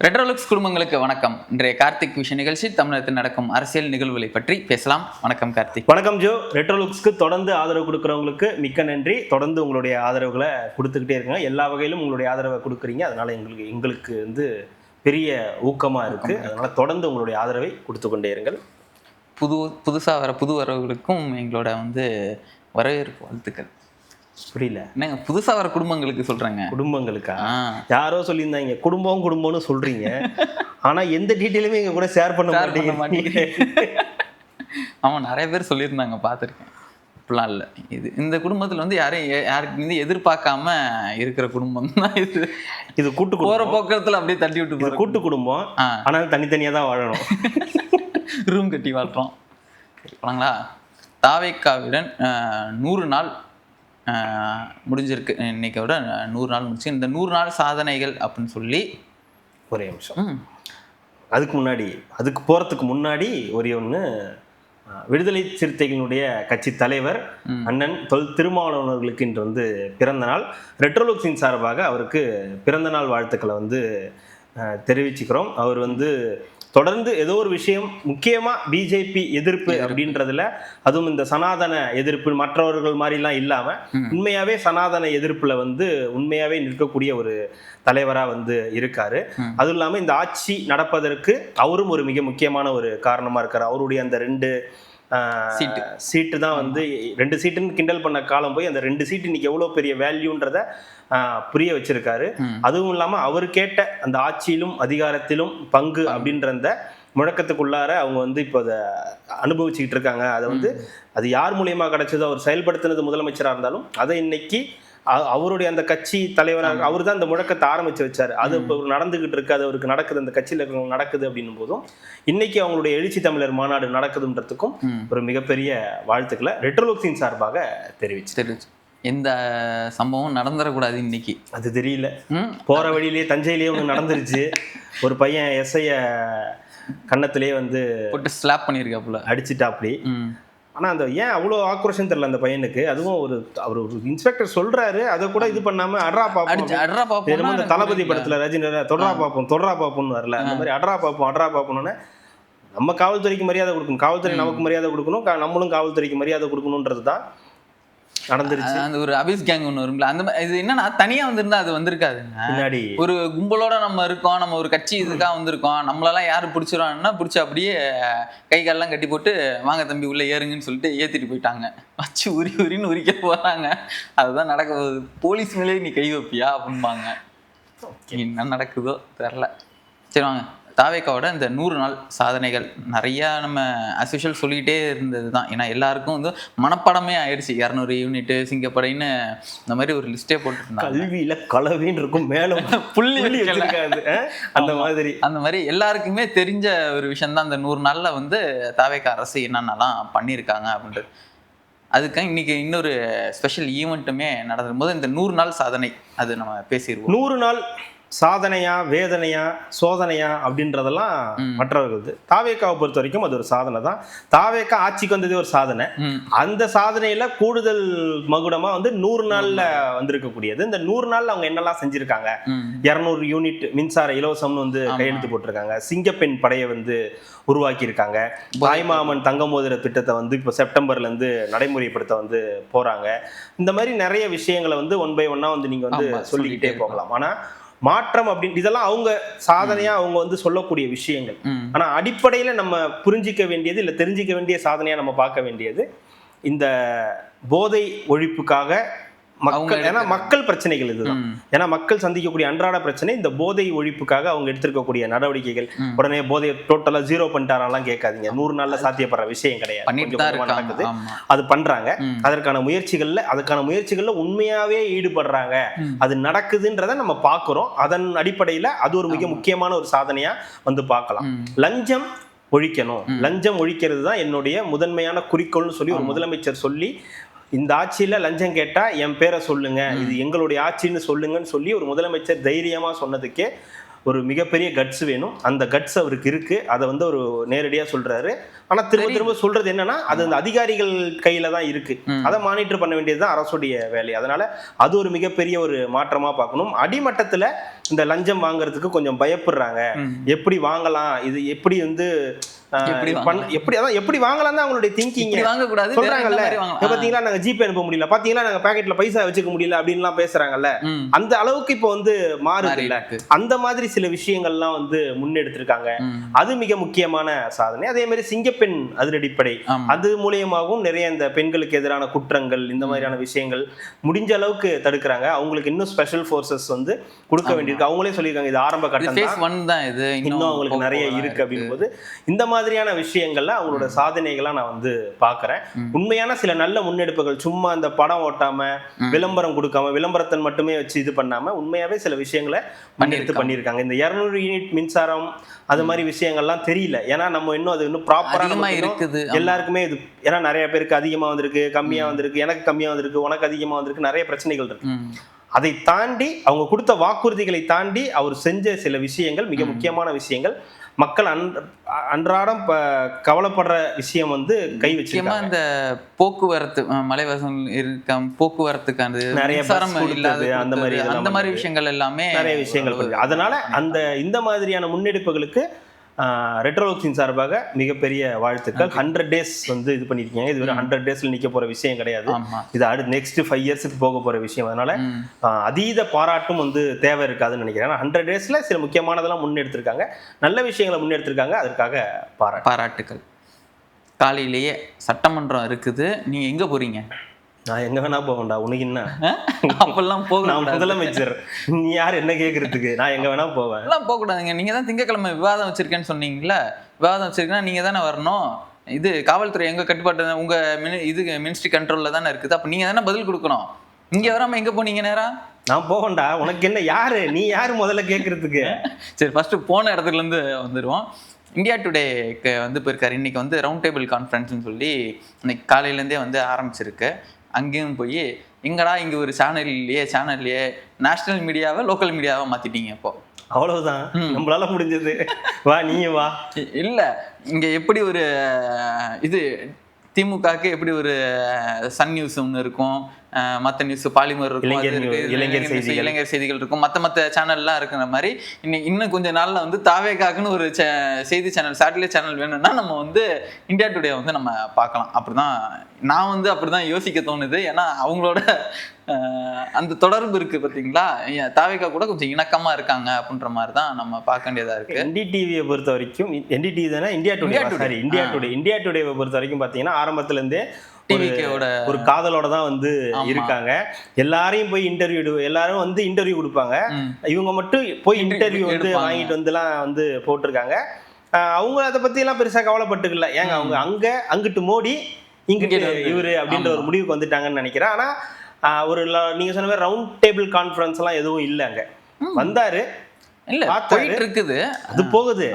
ரெட்ரோலுக்ஸ் குடும்பங்களுக்கு வணக்கம். இன்றைய கார்த்திக் விஷன் நிகழ்ச்சி தமிழகத்தில் நடக்கும் அரசியல் நிகழ்வுகளை பற்றி பேசலாம். வணக்கம் கார்த்திக். வணக்கம் ஜோ. ரெட்ரோலுக்ஸ்க்கு தொடர்ந்து ஆதரவு கொடுக்குறவங்களுக்கு மிக்க நன்றி. தொடர்ந்து உங்களுடைய ஆதரவுகளை கொடுத்துக்கிட்டே இருங்க. எல்லா வகையிலும் உங்களுடைய ஆதரவை கொடுக்குறீங்க. அதனால எங்களுக்கு வந்து பெரிய ஊக்கமாக இருக்குது. அதனால தொடர்ந்து உங்களுடைய ஆதரவை கொடுத்து கொண்டே இருங்கள். புதுசாக வர புது வரவுகளுக்கும் எங்களோட வரவேற்பு வாழ்த்துக்கள். புரியல என்னங்க புதுசாக வர குடும்பங்களுக்கு சொல்கிறேங்க. குடும்பங்களுக்கா? யாரோ சொல்லியிருந்தாங்க குடும்பம்னு சொல்கிறீங்க. ஆனால் எந்த டீட்டெயிலுமே எங்கள் கூட ஷேர் பண்ண மாட்டேங்க. ஆமாம், நிறைய பேர் சொல்லியிருந்தாங்க, பார்த்துருக்கேன். அப்படிலாம் இல்லை. இந்த குடும்பத்தில் யாருக்கு எதிர்பார்க்காம இருக்கிற குடும்பம் தான் இது. இது கூட்டு போகிற போக்குறதுல அப்படியே தட்டி விட்டு கூட்டு குடும்பம். ஆனால் தனித்தனியாக தான் வாழணும். ரூம் கட்டி வாழ்றோம். போனாங்களா? தாவேக்காவுடன் 100 நாள் முடிஞ்சிருக்கு. இன்னைக்கோட 100 நாள் முடிச்சு. இந்த 100 நாள் சாதனைகள் அப்படின்னு சொல்லி ஒரே நிமிஷம். அதுக்கு போகிறதுக்கு முன்னாடி ஒன்று, விடுதலை சிறுத்தைகளுடைய கட்சி தலைவர் அண்ணன் திருமாவளவர்களுக்கு இன்று பிறந்த நாள். ரெட்ரோலுக்ஸின் சார்பாக அவருக்கு பிறந்த நாள் வாழ்த்துக்களை தெரிவிச்சுக்கிறோம். அவர் தொடர்ந்து ஏதோ ஒரு விஷயம், முக்கியமாக பிஜேபி எதிர்ப்பு அப்படின்றதுல, அதுவும் இந்த சனாதன எதிர்ப்பு மற்றவர்கள் மாதிரிலாம் இல்லாமல் உண்மையாகவே சனாதன எதிர்ப்பில் உண்மையாகவே நிற்கக்கூடிய ஒரு தலைவராக இருக்காரு. அதுவும் இல்லாமல் இந்த ஆட்சி நடப்பதற்கு அவரும் ஒரு மிக முக்கியமான ஒரு காரணமாக இருக்கார். அவருடைய அந்த 2 சீட்டு தான் 2 சீட்டுன்னு கிண்டல் பண்ண காலம் போய் அந்த 2 சீட்டு இன்னைக்கு எவ்வளோ பெரிய வேல்யூன்றத புரிய வச்சிருக்காரு. அதுவும் இல்லாமல் அவர் கேட்ட அந்த ஆட்சியிலும் அதிகாரத்திலும் பங்கு அப்படின்ற அந்த முழக்கத்துக்குள்ளார அவங்க இப்போ அதை அனுபவிச்சுக்கிட்டு இருக்காங்க. அதை அது யார் மூலியமா கிடைச்சதோ, அவர் செயல்படுத்தினது முதலமைச்சராக இருந்தாலும் அதை இன்னைக்கு அவருடைய அந்த கட்சி தலைவராக அவர் தான் அந்த முழக்கத்தை ஆரம்பிச்சு வச்சாரு. அது இப்போ நடந்துகிட்டு இருக்கு, அது அவருக்கு நடக்குது, அந்த கட்சியில் இருக்கிறவங்க நடக்குது அப்படின்னும் போதும் இன்னைக்கு அவங்களுடைய எழுச்சி தமிழர் மாநாடு நடக்குதுன்றதுக்கும் ஒரு மிகப்பெரிய வாழ்த்துக்களை ரெட்ரோலுக்ஸின் சார்பாக தெரிவிச்சு. எந்த சம்பவம் நடந்துடக்கூடாது இன்னைக்கு. அது தெரியல. போற வழியிலேயே தஞ்சையிலேயே ஒன்று நடந்துருச்சு. ஒரு பையன் எஸ்ஐய கன்னத்திலேயே போட்டு ஸ்லாப் பண்ணியிருக்காப்புல, அடிச்சுட்டாப்டி. ஆனா அந்த ஏன் அவ்வளோ ஆக்ரோஷம் தெரியல அந்த பையனுக்கு. அதுவும் அவர் ஒரு இன்ஸ்பெக்டர் சொல்றாரு, அதை கூட இது பண்ணாம அட்ரா பாப்போம், இந்த தளபதி படத்துல ரஜினி தொடரா பாப்போம்னு வரல, அந்த மாதிரி அட்ரா பாப்போம்னு. நம்ம காவல்துறைக்கு மரியாதை கொடுக்கணும், காவல்துறை நமக்கு மரியாதை கொடுக்கணும், நம்மளும் காவல்துறைக்கு மரியாதை கொடுக்கணுன்றது தான் நடந்துருச்சு. அந்த ஒரு அபிஸ் கேங் ஒன்று வரும்ல, அந்த மாதிரி. இது என்னன்னா தனியா வந்திருந்தா அது வந்திருக்காதுங்க. முன்னாடி ஒரு கும்பலோட நம்ம இருக்கோம், நம்ம ஒரு கட்சி இதுக்காக வந்திருக்கோம், நம்மளெல்லாம் யாரு பிடிச்சிருவாங்கன்னா பிடிச்சி அப்படியே கை காலெல்லாம் கட்டி போட்டு வாங்க தம்பி உள்ள ஏறுங்கன்னு சொல்லிட்டு ஏற்றிட்டு போயிட்டாங்க. வச்சு உரின்னு உரிக்க போறாங்க. அதுதான் நடக்க போகுது. போலீஸ் மேலே நீ கை வைப்பியா அப்படின்பாங்க. என்ன நடக்குதோ தெரில. சரி வாங்க, தாவேக்காவோட இந்த 100 நாள் சாதனைகள் நிறையா நம்ம அஸ்யூஷுவல் சொல்லிக்கிட்டே இருந்தது தான். ஏன்னா எல்லாருக்கும் மனப்பாடமே ஆயிடுச்சு. 200 யூனிட்டு சிங்கப்படைன்னு இந்த மாதிரி ஒரு லிஸ்டே போட்டுருந்தாங்க. கல்வியில கலவின்னு இருக்கும், மேலே புள்ளி அந்த மாதிரி எல்லாருக்குமே தெரிஞ்ச ஒரு விஷயம்தான். அந்த 100 நாளில் தாவேக்கா அரசு என்னென்னலாம் பண்ணியிருக்காங்க அப்படின்றது. அதுக்கு இன்னைக்கு இன்னொரு ஸ்பெஷல் ஈவெண்ட்டுமே நடந்துடும் போது இந்த 100 நாள் சாதனை அது நம்ம பேசிடுவோம். 100 நாள் சாதனையா வேதனையா சோதனையா அப்படின்றதெல்லாம் மற்றவர்கள். தாவேக்காவை பொறுத்த வரைக்கும் அது ஒரு சாதனை தான். தாவேக்கா ஆட்சிக்கு வந்ததே ஒரு சாதனை. அந்த சாதனையில கூடுதல் மகுடமா 100 நாள்ல வந்திருக்கக்கூடியது. இந்த 100 நாள்ல அவங்க என்னெல்லாம் செஞ்சிருக்காங்க. 200 யூனிட் மின்சார இலவசம்னு கையெழுத்து போட்டிருக்காங்க. சிங்கப்பெண் படையை உருவாக்கி இருக்காங்க. தாய்மாமன் தங்கமோதிர திட்டத்தை இப்போ செப்டம்பர்ல இருந்து நடைமுறைப்படுத்த போறாங்க. இந்த மாதிரி நிறைய விஷயங்களை ஒன் பை ஒன்னா நீங்க சொல்லிக்கிட்டே போகலாம். ஆனா மாற்றம் அப்படின்னு இதெல்லாம் அவங்க சாதனையா அவங்க சொல்லக்கூடிய விஷயங்கள். ஆனா அடிப்படையில நம்ம புரிஞ்சிக்க வேண்டியது இல்ல தெரிஞ்சிக்க வேண்டிய சாதனையா நம்ம பார்க்க வேண்டியது இந்த போதை ஒழிப்புக்காக மக்கள் பிரச்சனைகள் இதுதான். ஏன்னா மக்கள் சந்திக்கக்கூடிய அன்றாட பிரச்சனை இந்த போதை ஒழிப்புக்காக அவங்க எடுத்திருக்கக்கூடிய நடவடிக்கைகள். உடனே போதையை டோட்டலா 0 பண்ணிட்டாரெல்லாம் கேட்காதீங்க. 100 நாள்ல சாத்தியப்படுற விஷயம் கிடையாது. அது பண்றாங்க. அதுக்கான முயற்சிகள்ல உண்மையாவே ஈடுபடுறாங்க. அது நடக்குதுன்றத நம்ம பார்க்கிறோம். அதன் அடிப்படையில அது ஒரு மிக முக்கியமான ஒரு சாதனையா பார்க்கலாம். லஞ்சம் ஒழிக்கணும், லஞ்சம் ஒழிக்கிறது தான் என்னுடைய முதன்மையான குறிக்கோள்னு சொல்லி ஒரு முதலமைச்சர் சொல்லி, இந்த ஆட்சியில லஞ்சம் கேட்டா என் பேரை சொல்லுங்க, இது எங்களுடைய ஆட்சின்னு சொல்லுங்கன்னு சொல்லி ஒரு முதலமைச்சர் தைரியமா சொன்னதுக்கே ஒரு மிகப்பெரிய கட்ஸ் வேணும். அந்த கட்ஸ் அவருக்கு இருக்கு. அதை வந்து ஒரு நேரடியா சொல்றாரு. ஆனா திரும்ப திரும்ப சொல்றது என்னன்னா, அது அந்த அதிகாரிகள் கையில தான் இருக்கு. அதை மானிட்டர் பண்ண வேண்டியதுதான் அரசுடைய வேலை. அதனால அது ஒரு மிகப்பெரிய ஒரு மாற்றமா பார்க்கணும். அடிமட்டத்துல இந்த லஞ்சம் வாங்குறதுக்கு கொஞ்சம் பயப்படுறாங்க. எப்படி வாங்கலாம், இது எப்படி வந்து எப்படி வாங்கலாம் தான் அவங்களுடைய திங்கிங் சொல்றாங்கல்ல. பாத்தீங்களா நாங்க ஜிபே அனுப்ப முடியல, பாத்தீங்களா நாங்க பாக்கெட்ல பைசா வச்சுக்க முடியல அப்படின்லாம் பேசுறாங்கல்ல. அந்த அளவுக்கு இப்ப வந்து மாறுது இல்ல. அந்த மாதிரி சில விஷயங்கள்லாம் வந்து முன்னெடுத்திருக்காங்க. அது மிக முக்கியமான சாதனை. அதே மாதிரி சிங்கப்பெண் அதிரடிப்படை, அது மூலியமாகவும் நிறைய இந்த பெண்களுக்கு எதிரான குற்றங்கள் இந்த மாதிரியான விஷயங்கள் முடிஞ்ச அளவுக்கு தடுக்கிறாங்க. அவங்களுக்கு இன்னும் ஸ்பெஷல் போர்சஸ் வந்து கொடுக்க வேண்டியிருக்கு. அவங்களே சொல்லியிருக்காங்க இது ஆரம்ப கட்டம் தான், இன்னும் அவங்களுக்கு நிறைய இருக்கு அப்படின் போது இந்த மாதிரியான விஷயங்கள்ல அவங்களோட சாதனைகளா நான் வந்து பாக்குறேன். உண்மையான சில நல்ல முன்னெடுப்புகள், சும்மா அந்த படம் ஓட்டாம விளம்பரம் கொடுக்காம விளம்பரத்தை மட்டுமே வச்சு இது பண்ணாம உண்மையாவே சில விஷயங்களை முன்னெடுத்து பண்ணியிருக்காங்க. இந்த 200 யூனிட் மின்சாரம் அது மாதிரி விஷயங்கள்லாம் தெரியல. ஏன்னா நம்ம இன்னும் அது இன்னும் ப்ராப்பரா இருக்குது எல்லாருக்குமே இது. ஏன்னா நிறைய பேருக்கு அதிகமா வந்திருக்கு, கம்மியா வந்திருக்கு, எனக்கு கம்மியா வந்திருக்கு, உனக்கு அதிகமா வந்திருக்கு, நிறைய பிரச்சனைகள் இருக்கு. அதை தாண்டி அவங்க கொடுத்த வாக்குறுதிகளை தாண்டி அவர் செஞ்ச சில விஷயங்கள் மிக முக்கியமான விஷயங்கள். மக்கள் அன்றாடம் கவலைப்படுற விஷயம் வந்து கை வச்சிருக்காங்க. இந்த போக்குவரத்து மலைவாசம் இருக்க போக்குவரத்துக்கான நிறைய அந்த மாதிரி விஷயங்கள் எல்லாமே நிறைய விஷயங்கள். அதனால அந்த இந்த மாதிரியான முன்னெடுப்புகளுக்கு ரெட்ரோலோக்ஸின் சார்பாக மிகப்பெரிய வாழ்த்துக்கள். 100 டேஸ் வந்து இது பண்ணிருக்கீங்க. இது ஒரு 100 டேஸ்ல நிக்க போற விஷயம் கிடையாது. இது அடுத்து நெக்ஸ்ட் 5 இயர்ஸ்க்கு போக போற விஷயம். அதனால அதீத பாராட்டும் வந்து தேவை இருக்காதுன்னு நினைக்கிறேன். 100 டேஸ்ல சில முக்கியமானதெல்லாம் முன்னெடுத்திருக்காங்க, நல்ல விஷயங்களை முன்னெடுத்திருக்காங்க. அதற்காக பாராட்டுக்கள். காலையிலேயே சட்டமன்றம் இருக்குது, நீங்க எங்க போறீங்க? நான் எங்க வேணா போவேன்டா, உனக்கு என்ன? அப்பெல்லாம் போக நான் முதலமைச்சர், நீ யார் என்ன கேட்கறதுக்கு? நான் எங்க வேணா போவேன். எல்லாம் போக கூடாதுங்க. நீங்க தான் திங்கக்கிழமை விவாதம் வச்சிருக்கேன்னு சொன்னீங்களா? விவாதம் வச்சிருக்கேன்னா நீங்க தானே வரணும். இது காவல்துறை எங்க கட்டுப்பாட்டு, உங்க இது மினிஸ்ட்ரி கண்ட்ரோல்ல தானே இருக்குது. அப்ப நீங்க தானே பதில் கொடுக்கணும். இங்க வராம எங்க போனீங்க நேரா? நான் போவேன்டா, உனக்கு என்ன? யாரு நீ? யாரு முதல்ல கேட்கறதுக்கு? சரி, ஃபர்ஸ்ட் போன இடத்துல இருந்து வந்துடுவோம். இந்தியா டுடேக்கு வந்து போயிருக்காரு. இன்னைக்கு வந்து ரவுண்ட் டேபிள் கான்ஃபரன்ஸ்னு சொல்லி இன்னைக்கு காலையிலேருந்தே வந்து ஆரம்பிச்சிருக்கு. அங்கேயும் போய் எங்கடா இங்கே ஒரு சேனல்லையே நேஷனல் மீடியாவை லோக்கல் மீடியாவை மாற்றிட்டீங்க. இப்போ அவ்வளவுதான் நம்மளால முடிஞ்சது. வா நீ வா. இல்லை, இங்கே எப்படி ஒரு இது திமுகக்கு எப்படி ஒரு சன் நியூஸ் ஒன்று இருக்கும், மற்ற நியூஸ் பாலிமர் இருக்கும், இளைஞர் செய்திகள் இருக்கும், மற்ற சேனல்லாம் இருக்கிற மாதிரி இன்னும் கொஞ்ச நாள்ல வந்து தாவேகாக்குன்னு ஒரு செய்தி சேனல், சேட்டலைட் சேனல் வேணும்னா நம்ம வந்து இந்தியா டுடே வந்து நம்ம பார்க்கலாம். அப்படிதான் நான் வந்து அப்படிதான் யோசிக்க தோணுது. ஏன்னா அவங்களோட அந்த தொடர்பு இருக்கு பார்த்தீங்களா, தாவேகா கூட கொஞ்சம் இணக்கமா இருக்காங்க அப்படின்ற மாதிரி தான் நம்ம பார்க்க வேண்டியதா இருக்கு. என்டிடிவியை பொறுத்த வரைக்கும், என்டிடிவி தானே இந்தியா டுடேவை பொறுத்த வரைக்கும் பார்த்தீங்கன்னா ஆரம்பத்துல இருந்தே ஒரு காதலோட தான் வந்து இருக்காங்க. எல்லாரையும் போய் எல்லாரும் வந்து இன்டர்வியூ கொடுப்பாங்க. இவங்க மட்டும் போய் இன்டர்வியூ வந்து வாங்கிட்டு வந்துலாம் வந்து போட்டிருக்காங்க. அவங்க அதை பத்தி எல்லாம் பெருசா கவலைப்பட்டுக்கல. ஏங்க அவங்க அங்கிட்டு மோடி இங்கிட்டு இவரு அப்படின்ற ஒரு முடிவுக்கு வந்துட்டாங்கன்னு நினைக்கிறேன். ஆனா ஒரு நீங்க சொன்ன மாதிரி ரவுண்ட் டேபிள் கான்ஃபரன்ஸ் எல்லாம் எதுவும் இல்லை. அங்க வந்தாரு, இருக்குது, அது போகுது.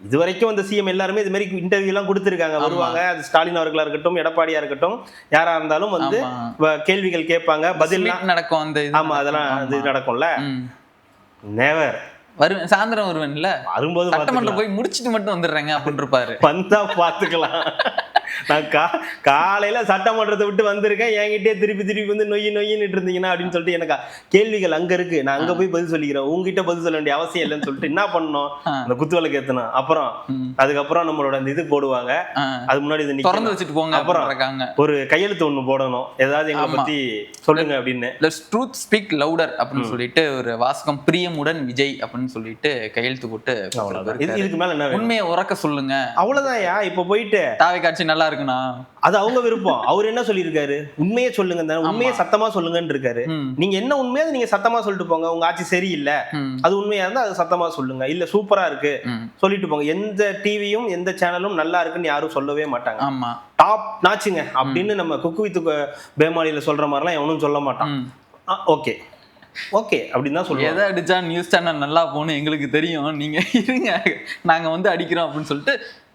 இது வரைக்கும் அந்த சிஎம் எல்லாருமே இது மாதிரி இன்டர்வியூ எல்லாம் கொடுத்துருக்காங்க, வருவாங்க. அது ஸ்டாலின் அவர்களா இருக்கட்டும், எடப்பாடியா இருக்கட்டும், யாரா இருந்தாலும் வந்து கேள்விகள் கேட்பாங்க, பதில் நடக்கும். அந்த ஆமா, அதெல்லாம் அது நடக்கும்ல. நேவர் வருவேன், சாயந்தரம் வருவேன்ல, வரும்போது சட்டமன்றம் போய் முடிச்சுட்டு மட்டும் வந்துடுறேங்க அப்படின்னு இருப்பாரு. வந்தா பாத்துக்கலாம். நான் காலையில சட்டமன்றத்தை விட்டு வந்திருக்கேன், என்கிட்டே திருப்பி வந்து நொய்யின்னு இருந்தீங்கன்னா அப்படின்னு சொல்லிட்டு எனக்கு கேள்விகள் அங்க இருக்கு, நான் அங்க போய் பதில் சொல்லிக்கிறேன், உங்ககிட்ட பதில் சொல்ல வேண்டிய அவசியம் இல்லைன்னு சொல்லிட்டு என்ன பண்ணணும், அந்த குத்துவிளக்கு ஏத்தணும். அப்புறம் அதுக்கப்புறம் நம்மளோட அந்த இது போடுவாங்க, அது முன்னாடி இதை திறந்து வச்சுட்டு போங்க. அப்புறம் ஒரு கையெழுத்து ஒண்ணு போடணும், ஏதாவது எங்களை பத்தி சொல்லுங்க அப்படின்னு. ட்ரூத் ஸ்பீக் லவுடர் அப்படின்னு சொல்லிட்டு ஒரு வாசகம், பிரியமுடன் விஜய் அப்படின்னு சொல்லிட்டு கையெழுத்து போட்டு, இதுக்கு மேல என்ன, உண்மையை உறக்க சொல்லுங்க, அவ்வளவுதான். இப்ப போயிட்டு தாவை காட்சி நல்லா இருக்குண்ணா, அது அவங்க விருப்பம். அவர் என்ன சொல்லியிருக்காரு, உண்மையே சொல்லுங்க, உண்மையை சத்தமா சொல்லுங்கன்னு இருக்காரு. நீங்க என்ன உண்மையா நீங்க சத்தமா சொல்லிட்டு போங்க. உங்க ஆட்சி சரியில்லை, அது உண்மையா இருந்தா அது சத்தமா சொல்லுங்க. இல்ல சூப்பரா இருக்கு சொல்லிட்டு போங்க. எந்த டிவியும் எந்த சேனலும் நல்லா இருக்குன்னு யாரும் சொல்லவே மாட்டாங்க. டாப் நாச்சுங்க அப்படின்னு நம்ம குக்கு வித் பேமாலியில சொல்ற மாதிரிலாம் எவனும் சொல்ல மாட்டான். ஓகே அப்படின்னு தான் சொல்லுவோம். எதை அடிச்சா நியூஸ் சேனல் நல்லா போகணும் எங்களுக்கு தெரியும், நீங்க இருங்க நாங்க வந்து அடிக்கிறோம் அப்படின்னு சொல்லிட்டு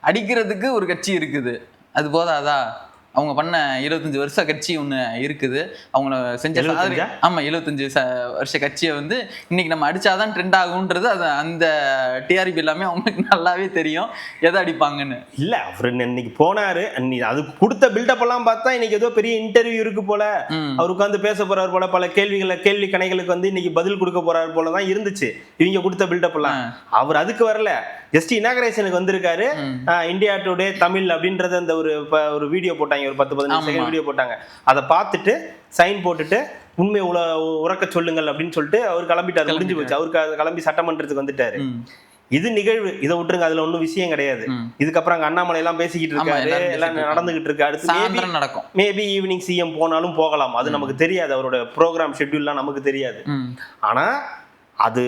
அடிக்கிறதுக்கு ஒரு கட்சி இருக்குது, அது போதாதா? அவங்க பண்ண 25 வருஷ கட்சி ஒன்று இருக்குது. அவங்க செஞ்ச சாதனை. ஆமா, 75 வருஷ கட்சியை வந்து இன்னைக்கு நம்ம அடிச்சாதான் ட்ரெண்ட் ஆகுன்றது அது அந்த டிஆர்பி எல்லாமே அவங்களுக்கு நல்லாவே தெரியும் எதை அடிப்பாங்கன்னு. இல்ல அவரு இன்னைக்கு போனாரு, அது கொடுத்த பில்டப் எல்லாம் பார்த்தா இன்னைக்கு ஏதோ பெரிய இன்டர்வியூ இருக்கு போல, அவர் உட்காந்து பேச போறாரு போல, பல கேள்வி கணைகளுக்கு வந்து இன்னைக்கு பதில் கொடுக்க போறாரு போலதான் இருந்துச்சு இவங்க கொடுத்த பில்டப் எல்லாம். அவர் அதுக்கு வரல, ஜஸ்ட் இனாகரேஷனுக்கு வந்திருக்காரு. இந்தியா டுடே தமிழ் அப்படின்றது அந்த ஒரு வீடியோ போட்டாங்க, ஒரு 10-15 செகண்ட் வீடியோ போட்டாங்க. அதை பார்த்துட்டு சைன் போட்டுட்டு உண்மை உறக்க சொல்லுங்கள் அப்படின்னு சொல்லிட்டு அவர் கிளம்பிட்டாரு. முடிஞ்சு போச்சு. அவருக்கு கிளம்பி சட்டமன்றத்துக்கு வந்துட்டாரு. இது நிகழ்வு, இதை விட்டுருங்க, அதுல ஒன்றும் விஷயம் கிடையாது. இதுக்கப்புறம் அங்க அண்ணாமலை எல்லாம் பேசிக்கிட்டு இருக்காரு, எல்லாம் நடந்துகிட்டு இருக்கு. அடுத்து நடக்கும், மேபி ஈவினிங் சிஎம் போனாலும் போகலாம், அது நமக்கு தெரியாது. அவரோட ப்ரோக்ராம் ஷெட்யூல்லாம் நமக்கு தெரியாது. ஆனா அது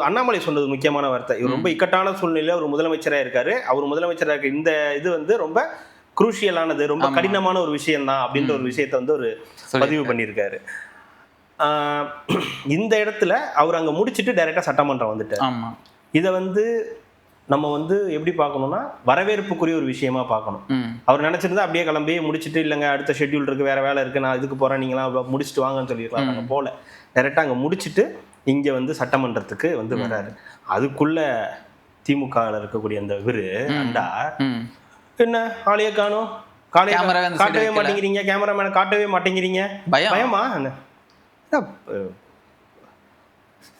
அண்ணாமலை சொன்னது முக்கியமான வார்த்தை. இவர் ரொம்ப இக்கட்டான சூழ்நிலையில ஒரு முதலமைச்சராக இருக்காரு. அவர் முதலமைச்சராக இருக்க இந்த இது வந்து ரொம்ப குரூஷியலானது, ரொம்ப கடினமான ஒரு விஷயம் தான் அப்படின்ற ஒரு விஷயத்த வந்து ஒரு பதிவு பண்ணியிருக்காரு. இந்த இடத்துல அவர் அங்க முடிச்சுட்டு டைரக்டா சட்டமன்றம் வந்துட்டார். இதை வந்து நம்ம வந்து எப்படி பார்க்கணும்னா வரவேற்புக்குரிய ஒரு விஷயமா பார்க்கணும். அவர் நினைச்சிருந்தா அப்படியே கிளம்பி முடிச்சுட்டு இல்லைங்க அடுத்த ஷெட்யூல் இருக்கு, வேற வேலை இருக்கு, நான் இதுக்கு போறேன், நீங்களாம் முடிச்சுட்டு வாங்கன்னு சொல்லியிருக்கலாம். நாங்கள் போல டைரக்டா அங்கே முடிச்சுட்டு இங்க வந்து சட்டமன்றத்துக்கு வந்து வர்றாரு. அதுக்குள்ள திமுக இருக்கக்கூடிய அந்த இவரு அண்டா என்ன ஆளைய காணும், காட்டவே மாட்டேங்கிறீங்க, கேமராமேனை காட்டவே மாட்டேங்கிறீங்க, பயமா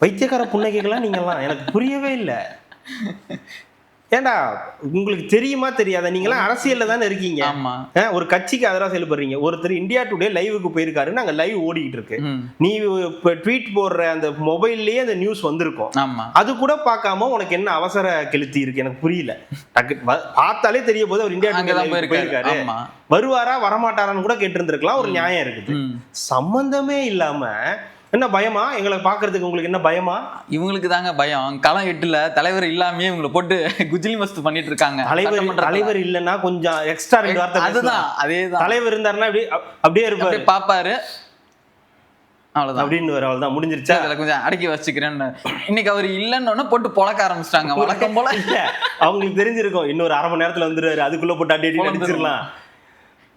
வைத்தியக்கார புன்னகைகள்லாம் நீங்கெல்லாம் எனக்கு புரியவே இல்லை. ஏண்டா உங்களுக்கு தெரியுமா தெரியாத, நீங்களாம் அரசியல்ல தானே இருக்கீங்க. ஒரு கட்சிக்கு ஆதரவா செயல்படுறீங்க. ஒருத்தர் இந்தியா டுடே லைவுக்கு போயிருக்காரு, நாங்க லைவ் ஓடிக்கிட்டு இருக்கு. நீ ட்வீட் போடுற அந்த மொபைல்லயே அந்த நியூஸ் வந்திருக்கும், அது கூட பார்க்காம உனக்கு என்ன அவசர கெளுத்தி இருக்கு எனக்கு புரியல. பார்த்தாலே தெரிய போது அவர் இந்தியா டுடே போயிருக்காரு, வருவாரா வரமாட்டாரான்னு கூட கேட்டு இருந்திருக்கலாம், ஒரு நியாயம் இருக்குது. சம்பந்தமே இல்லாம என்ன பயமா, எங்களை பாக்குறதுக்கு உங்களுக்கு என்ன பயமா? இவங்களுக்கு தாங்க பயம். களம் எட்டுல தலைவர் இல்லாமே இவங்களை போட்டு குஜிலி மஸ்து பண்ணிட்டு இருக்காங்க. தலைவர் இல்லைன்னா கொஞ்சம் எக்ஸ்ட்ரா 2 வார்த்தை. அதுதான், அதேதான். தலைவர் இருந்தாருன்னா அப்படியே இருப்பாரு, பாப்பாரு, அவ்வளவுதான் அப்படின்னு அவ்வளவுதான் முடிஞ்சிருச்சா, அதுல கொஞ்சம் அடக்கி வச்சுக்கிறேன்னு. இன்னைக்கு அவர் இல்லைன்னு போட்டு பொழக்க ஆரம்பிச்சிட்டாங்க வழக்கம் போல. அவங்களுக்கு தெரிஞ்சிருக்கும் இன்னொரு 1/2 மணி நேரத்துல வந்துருவாரு, அதுக்குள்ள போட்டு அடி அடிச்சிடலாம்.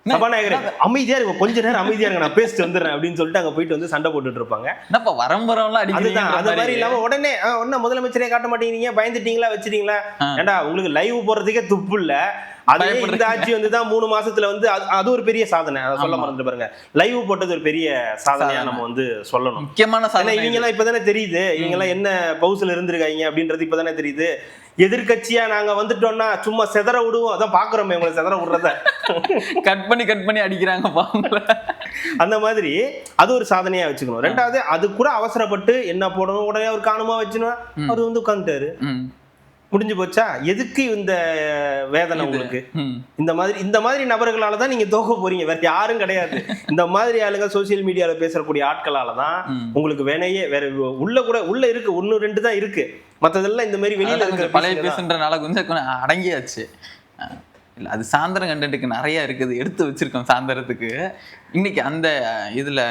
சபாநாயகரே அமைதியா இருக்கும், கொஞ்ச நேரம் அமைதியா இருங்க, நான் பேசிட்டு வந்துடுறேன் அப்படின்னு சொல்லிட்டு அங்க போயிட்டு வந்து சண்டை போட்டுட்டு இருப்பாங்க. என்னப்பா வரம்பரம்லாம் அடிக்கிறீங்க? அது மாதிரி இல்லாம உடனே ஒன்னும் முதலமைச்சரே காட்ட மாட்டேங்கிறீங்க, பயந்துட்டீங்களா வச்சிட்டீங்களா? ஏண்டா உங்களுக்கு லைவ் போறதுக்கே துப்பு இல்ல. அதே இந்த ஆட்சி வந்து தான் 3 மாசத்துல வந்து அது ஒரு பெரிய சாதனை. அதை சொல்ல மறந்துட்டு பாருங்க, லைவ் போட்டது ஒரு பெரிய சாதனையா நம்ம வந்து சொல்லணும். முக்கியமான சாதனை. இவங்க எல்லாம் இப்பதானே தெரியுது, இவங்க எல்லாம் என்ன பவுஸ்ல இருந்திருக்காங்க அப்படின்றது இப்பதானே தெரியுது. எதிர்கட்சியா நாங்க வந்துட்டோம்னா சும்மா செதற விடுவோம், அதான் பாக்குறோமே உங்களை செதற விடுறத கட் பண்ணி அடிக்கிறாங்க. அந்த மாதிரி அது ஒரு சாதனையா வச்சுக்கணும். 2வது அது கூட அவசரப்பட்டு என்ன போடணும் உடனே அவர் காணுமா வச்சுனா அவர் வந்து உட்காந்துட்டாரு, முடிஞ்சு போச்சா? எதுக்கு இந்த வேதனை உங்களுக்கு? இந்த மாதிரி நபர்களால தான் நீங்க தோக்க போறீங்க, வேற யாரும் கிடையாது. இந்த மாதிரி ஆளுங்க சோசியல் மீடியால பேசக்கூடிய ஆட்களால தான் உங்களுக்கு வேற உள்ள இருக்கு, 1-2 தான் இருக்கு, மற்றதெல்லாம் இந்த மாதிரி வெளியில இருக்கிற பழைய பேசுன்றனால கொஞ்சம் அடங்கியாச்சு. இல்லை, அது சாயந்தரம் கண்டென்ட்டுக்கு நிறைய இருக்குது, எடுத்து வச்சிருக்கோம் சாயந்தரத்துக்கு. இன்னைக்கு அந்த இதுல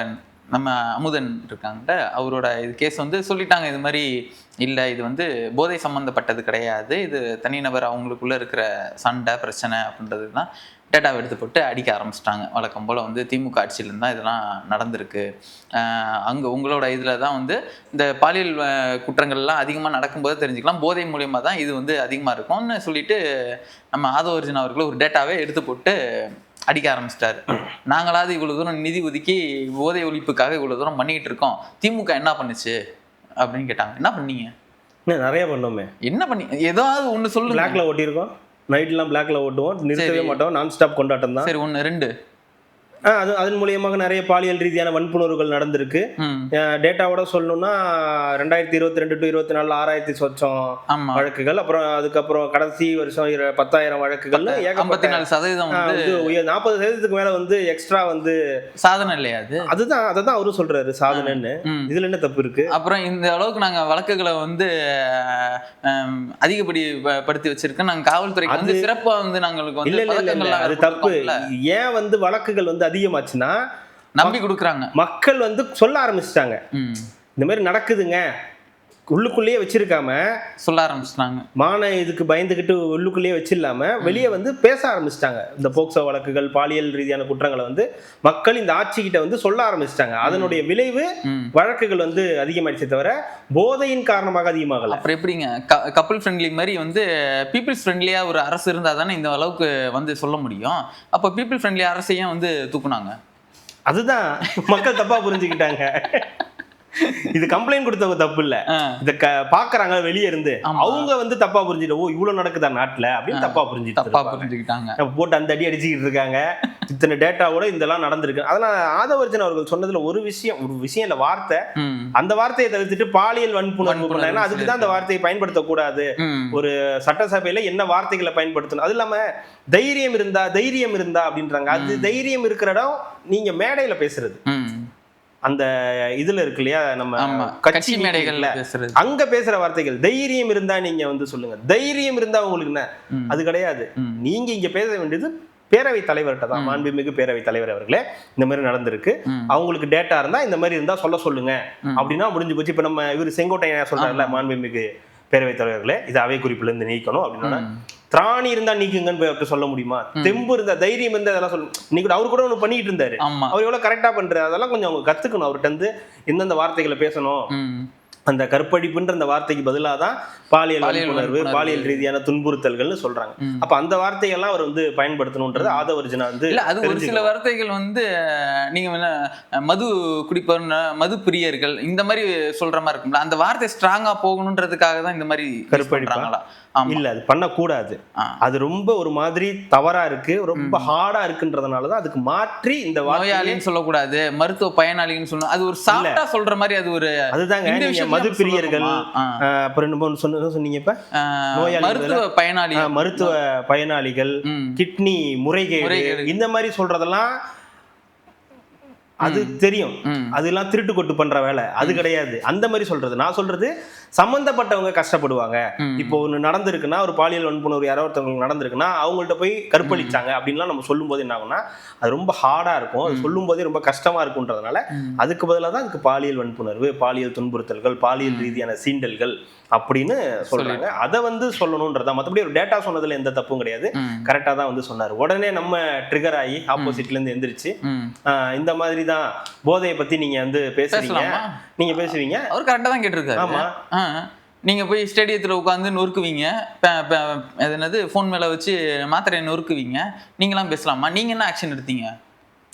நம்ம அமுதன் இருக்காங்க, அவரோட இது கேஸ் வந்து சொல்லிட்டாங்க, இது மாதிரி இல்லை, இது வந்து போதை சம்மந்தப்பட்டது கிடையாது, இது தனிநபர் அவங்களுக்குள்ள இருக்கிற சண்டை பிரச்சனை அப்படின்றது தான் டேட்டாவை எடுத்து போட்டு அடிக்க ஆரம்பிச்சிட்டாங்க. வழக்கம் போல் வந்து திமுக ஆட்சியிலேருந்து தான் இதெல்லாம் நடந்திருக்கு. அங்கே உங்களோட இதில் தான் வந்து இந்த பாலியல் குற்றங்கள்லாம் அதிகமாக நடக்கும்போது தெரிஞ்சுக்கலாம், போதை மூலியமாக தான் இது வந்து அதிகமாக இருக்கும்னு சொல்லிட்டு நம்ம ஆதவர்ஜன் அவர்கள் ஒரு டேட்டாவே எடுத்து போட்டு அடிக்க ஆரம்பிச்சிட்டாரு. நாங்களாவது இவ்வளவு தூரம் நிதி ஒதுக்கி போதை ஒழிப்புக்காக இவ்வளவு தூரம் பண்ணிக்கிட்டு இருக்கோம், திமுக என்ன பண்ணுச்சு அப்படின்னு கேட்டாங்க. என்ன பண்ணீங்க? நிறைய பண்ணோமே. என்ன பண்ணி ஏதாவது ஒண்ணு சொல்லு. பிளாக்ல ஓட்டியிருக்கோம், நைட்லாம் பிளாக்ல ஓட்டுவோம், நிறுத்தவே மாட்டோம், நான் ஸ்டாப் கொண்டாட்டம் தான். சரி, 1 2 அதன் மூலியமாக நிறைய பாலியல் ரீதியான வன்புணர்வுகள் நடந்திருக்கு. டேட்டாவோட சொல்லணும்னா 2022 to 24 6000 சொச்சம் வழக்குகள், அப்புறம் அதுக்கப்புறம் கடைசி வருஷம் 10,000 வழக்குகள், 40% மேல வந்து எக்ஸ்ட்ரா வந்து சாதனை இல்லையா? அதுதான் அவரும் சொல்றாரு சாதனைன்னு. இதுல என்ன தப்பு இருக்கு? அப்புறம் இந்த அளவுக்கு நாங்க வழக்குகளை வந்து அதிகப்படுத்தி வச்சிருக்கோம், நாங்க காவல்துறைக்கு வந்து சிறப்பா வந்து நாங்களுக்கு வந்து அது தப்பு. ஏன் வந்து வழக்குகள் வந்து அதிகமாச்சுன்னா நம்பி கொடுக்குறாங்க, மக்கள் வந்து சொல்ல ஆரம்பிச்சிட்டாங்க, இந்த மாதிரி நடக்குதுங்க, உள்ளுக்குள்ளேயே வச்சிருக்காம சொல்ல ஆரம்பிச்சிட்டாங்க. இதுக்கு பயந்துகிட்டு உள்ளுக்குள்ளேயே வச்சில்லாம வெளியே வந்து பேச ஆரம்பிச்சிட்டாங்க. இந்த போக்சோ வழக்குகள், பாலியல் ரீதியான குற்றங்களை வந்து மக்கள் இந்த ஆட்சிக்கிட்ட வந்து சொல்ல ஆரம்பிச்சிட்டாங்க. அதனுடைய விளைவு வழக்குகள் வந்து அதிகமாயிடுச்சே தவிர போதையின் காரணமாக அதிகமாகல. அப்புறம் எப்படிங்க கப்புள் ஃப்ரெண்ட்லி மாதிரி வந்து பீப்புள்ஸ் ஃப்ரெண்ட்லியா ஒரு அரசு இருந்தா தானே இந்த அளவுக்கு வந்து சொல்ல முடியும். அப்போ பீப்புள் ஃப்ரெண்ட்லி அரசையும் வந்து தூக்குனாங்க. அதுதான் மக்கள் தப்பா புரிஞ்சுக்கிட்டாங்க. இது கம்ப்ளைண்ட் கொடுத்தவங்க தப்பு இல்ல, இத பாக்குறாங்க வெளியே இருந்து அவங்க வந்து தப்பா புரிஞ்சுட்டு ஓ இவ்வளவு நடக்குதா நாட்டுல அப்படின்னு தப்பா புரிஞ்சுக்கிட்டாங்க. போட்டு அந்த அடி அடிச்சுக்கிட்டு இருக்காங்க. இத்தனை டேட்டாவோட இதெல்லாம் நடந்திருக்கு. அதெல்லாம் ஆதவர்ஜன் அவர்கள் சொன்னதுல ஒரு விஷயம் இல்ல, வார்த்தை. அந்த வார்த்தையை தவிர்த்துட்டு பாலியல் வன்புணர்வு பண்ணா அதுக்குதான் அந்த வார்த்தையை பயன்படுத்தக்கூடாது. ஒரு சட்டசபையில என்ன வார்த்தைகளை பயன்படுத்தணும், அது இல்லாம தைரியம் இருந்தா அப்படின்றாங்க. அது தைரியம் இருக்கிற இடம் நீங்க மேடையில பேசுறது, அந்த இதுல இருக்கு இல்லையா, நம்ம கட்சி மேடைகள்ல அங்க பேசுற வார்த்தைகள். தைரியம் இருந்தா நீங்க வந்து சொல்லுங்க, தைரியம் இருந்தா உங்களுக்கு என்ன, அது கிடையாது. நீங்க இங்க பேச வேண்டியது பேரவை தலைவர்கிட்ட தான். மாண்புமிகு பேரவை தலைவர் அவர்களே, இந்த மாதிரி நடந்திருக்கு, அவங்களுக்கு டேட்டா இருந்தா இந்த மாதிரி இருந்தா சொல்லுங்க அப்படின்னா முடிஞ்சு போச்சு. இப்ப நம்ம இவர் செங்கோட்டையன் சொல்றாருல, மாண்புமிகு பேரவை தலைவர்களே இது அவை குறிப்புல இருந்து நீக்கணும் அப்படின்னா, திராணி இருந்தா நீக்குங்கன்னு சொல்ல முடியுமா? தெம்பு இருந்தா, தைரியம் இருந்தா அதெல்லாம் சொல்லணும். இன்னைக்கு அவரு கூட ஒண்ணு பண்ணிட்டு இருந்தாரு, அவர் எவ்வளவு கரெக்டா பண்றாரு, அதெல்லாம் கொஞ்சம் அவங்க கத்துக்கணும். அவர்கிட்ட இருந்து எந்தெந்த வார்த்தைகளை பேசணும். அந்த கற்பழிப்புன்ற அந்த வார்த்தைக்கு பதிலாக தான் பாலியல் வன்புணர்வு, பாலியல் ரீதியான துன்புறுத்தல்கள்னு சொல்றாங்க. அப்ப அந்த வார்த்தைகள்லாம் அவர் வந்து பயன்படுத்தணும்ன்றது ஆதவர்ஜனா வந்து அது ஒரு சில வார்த்தைகள் வந்து நீங்க மது குடிப்பவர், மது பிரியர்கள் இந்த மாதிரி சொல்ற மாதிரி இருக்கும்ல, அந்த வார்த்தை ஸ்ட்ராங்கா போகணுன்றதுக்காக தான் இந்த மாதிரி கற்பழிப்பாங்களா? இல்ல, அது பண்ணக்கூடாது. அது ரொம்ப ஒரு மாதிரி தவறா இருக்கு, ரொம்ப ஹார்டா இருக்குன்றதுனாலதான் அதுக்கு மாற்றி இந்த நோயாளின்னு சொல்லக்கூடாது, மருத்துவ பயனாளின்னு சொல்லணும். அது ஒரு சாஃப்டா சொல்ற மாதிரி. அது ஒரு அதுதாங்க மது பிரியர்கள், அப்புறம் சொன்னீங்க இப்ப மருத்துவ பயனாளிகள், கிட்னி முறைகேடு இந்த மாதிரி சொல்றதெல்லாம் அது தெரியும். அதெல்லாம் திருட்டு கொட்டு பண்ற வேலை அது கிடையாது. அந்த மாதிரி சொல்றது, நான் சொல்றது சம்பந்தப்பட்டவங்க கஷ்டப்படுவாங்க. இப்போ ஒண்ணு நடந்திருக்குன்னா, ஒரு பாலியல் வன்புணர்வு யாரோ ஒருத்தவங்களுக்கு நடந்திருக்குன்னா அவங்கள்ட்ட போய் கற்பழிச்சாங்க அப்படின்லாம் நம்ம சொல்லும் போது என்ன ஆகும்னா, அது ரொம்ப ஹார்டா இருக்கும், அது சொல்லும் போதே ரொம்ப கஷ்டமா இருக்கும்ன்றதுனால அதுக்கு பதிலாக தான் அதுக்கு பாலியல் வன்புணர்வு, பாலியல் துன்புறுத்தல்கள், பாலியல் ரீதியான சீண்டல்கள் அப்படின்னு சொல்றாங்க. அதை வந்து சொல்லணும்ன்றதா. மற்றபடி ஒரு டேட்டா சொன்னதுல எந்த தப்பும் கிடையாது, கரெக்டா தான் வந்து சொன்னாரு. உடனே நம்ம ட்ரிகர் ஆகி ஆப்போசிட்ல இருந்து எந்திரிச்சு இந்த மாதிரி தான் போதையை பத்தி நீங்க வந்து பேசுவீங்க. அவர் கரெக்டா தான் கேட்டிருக்காரு. ஆமா, நீங்க போய் ஸ்டேடியத்துல உட்காந்து நொறுக்குவீங்க, என்னது போன் மேல வச்சு மாத்திரையை நொறுக்குவீங்க, நீங்களாம் பேசலாமா? நீங்க என்ன ஆக்ஷன் எடுத்தீங்க?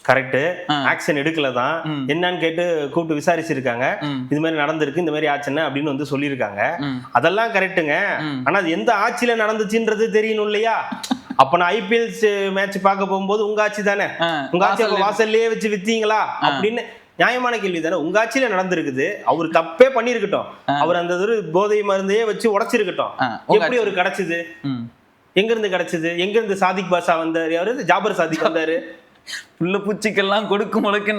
கரெக்ட், ஆக்ஷன் எடுக்கல தான். என்னன்னு கேட்டு கூப்பிட்டு விசாரிச்சிருக்காங்க. இது மாதிரி நடந்திருக்கு, இந்த மாதிரி ஆச்சுன்னு அப்படின்னு வந்து சொல்லியிருக்காங்க. அதெல்லாம் கரெக்டுங்க. ஆனா அது எந்த ஆட்சியில நடந்துச்சுன்றது தெரியணும் இல்லையா? அப்ப நான் ஐபிஎல் மேட்ச் பார்க்க போகும்போது உங்க ஆட்சி தானே, உங்க ஆட்சி வாசல்லையே வச்சு வித்தீங்களா அப்படின்னு நியாயமான கேள்வி தானே. உங்க ஆட்சியில நடந்திருக்குது, அவர் தப்பே பண்ணிருக்கட்டும், அவர் அந்த போதை மருந்தையே வச்சு உடைச்சிருக்கட்டும், எப்படி ஒரு கிடைச்சது? எங்க இருந்து கிடைச்சது? எங்க இருந்து சாதிக் பாஷா வந்தாரு? யாரு ஜாபர் சாதிக் வந்தாரு? புள்ள பூச்சிக்கெல்லாம் கொடுக்கும் முளைக்கு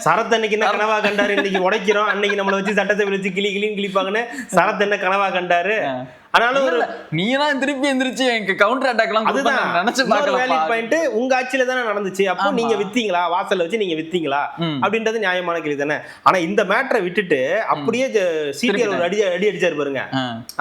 சரத் அன்னைக்கு என்ன கனவா கண்டாரு? இன்னைக்கு உடைக்கிறோம், அன்னைக்கு நம்மளை வச்சு சட்டத்தை வச்சு கிளின்னு கிளிப்பாங்கன்னு சரத் என்ன கனவா கண்டாரு? ஆனாலும் ஒரு நீலாம் திருப்பி எந்திரிச்சு எனக்கு கவுண்டர் அட்டாக் எல்லாம் அதுதான் நினைச்சு பாயிண்ட். உங்க ஆட்சியில தானே நடந்துச்சு, அப்போ நீங்க வித்தீங்களா? வாசல்ல வச்சு நீங்க வித்தீங்களா அப்படின்றது நியாயமான கேள்வி தானே. ஆனா இந்த மேட்டரை விட்டுட்டு அப்படியே சீட்டியர் ஒரு அடி அடிச்சாரு பாருங்க,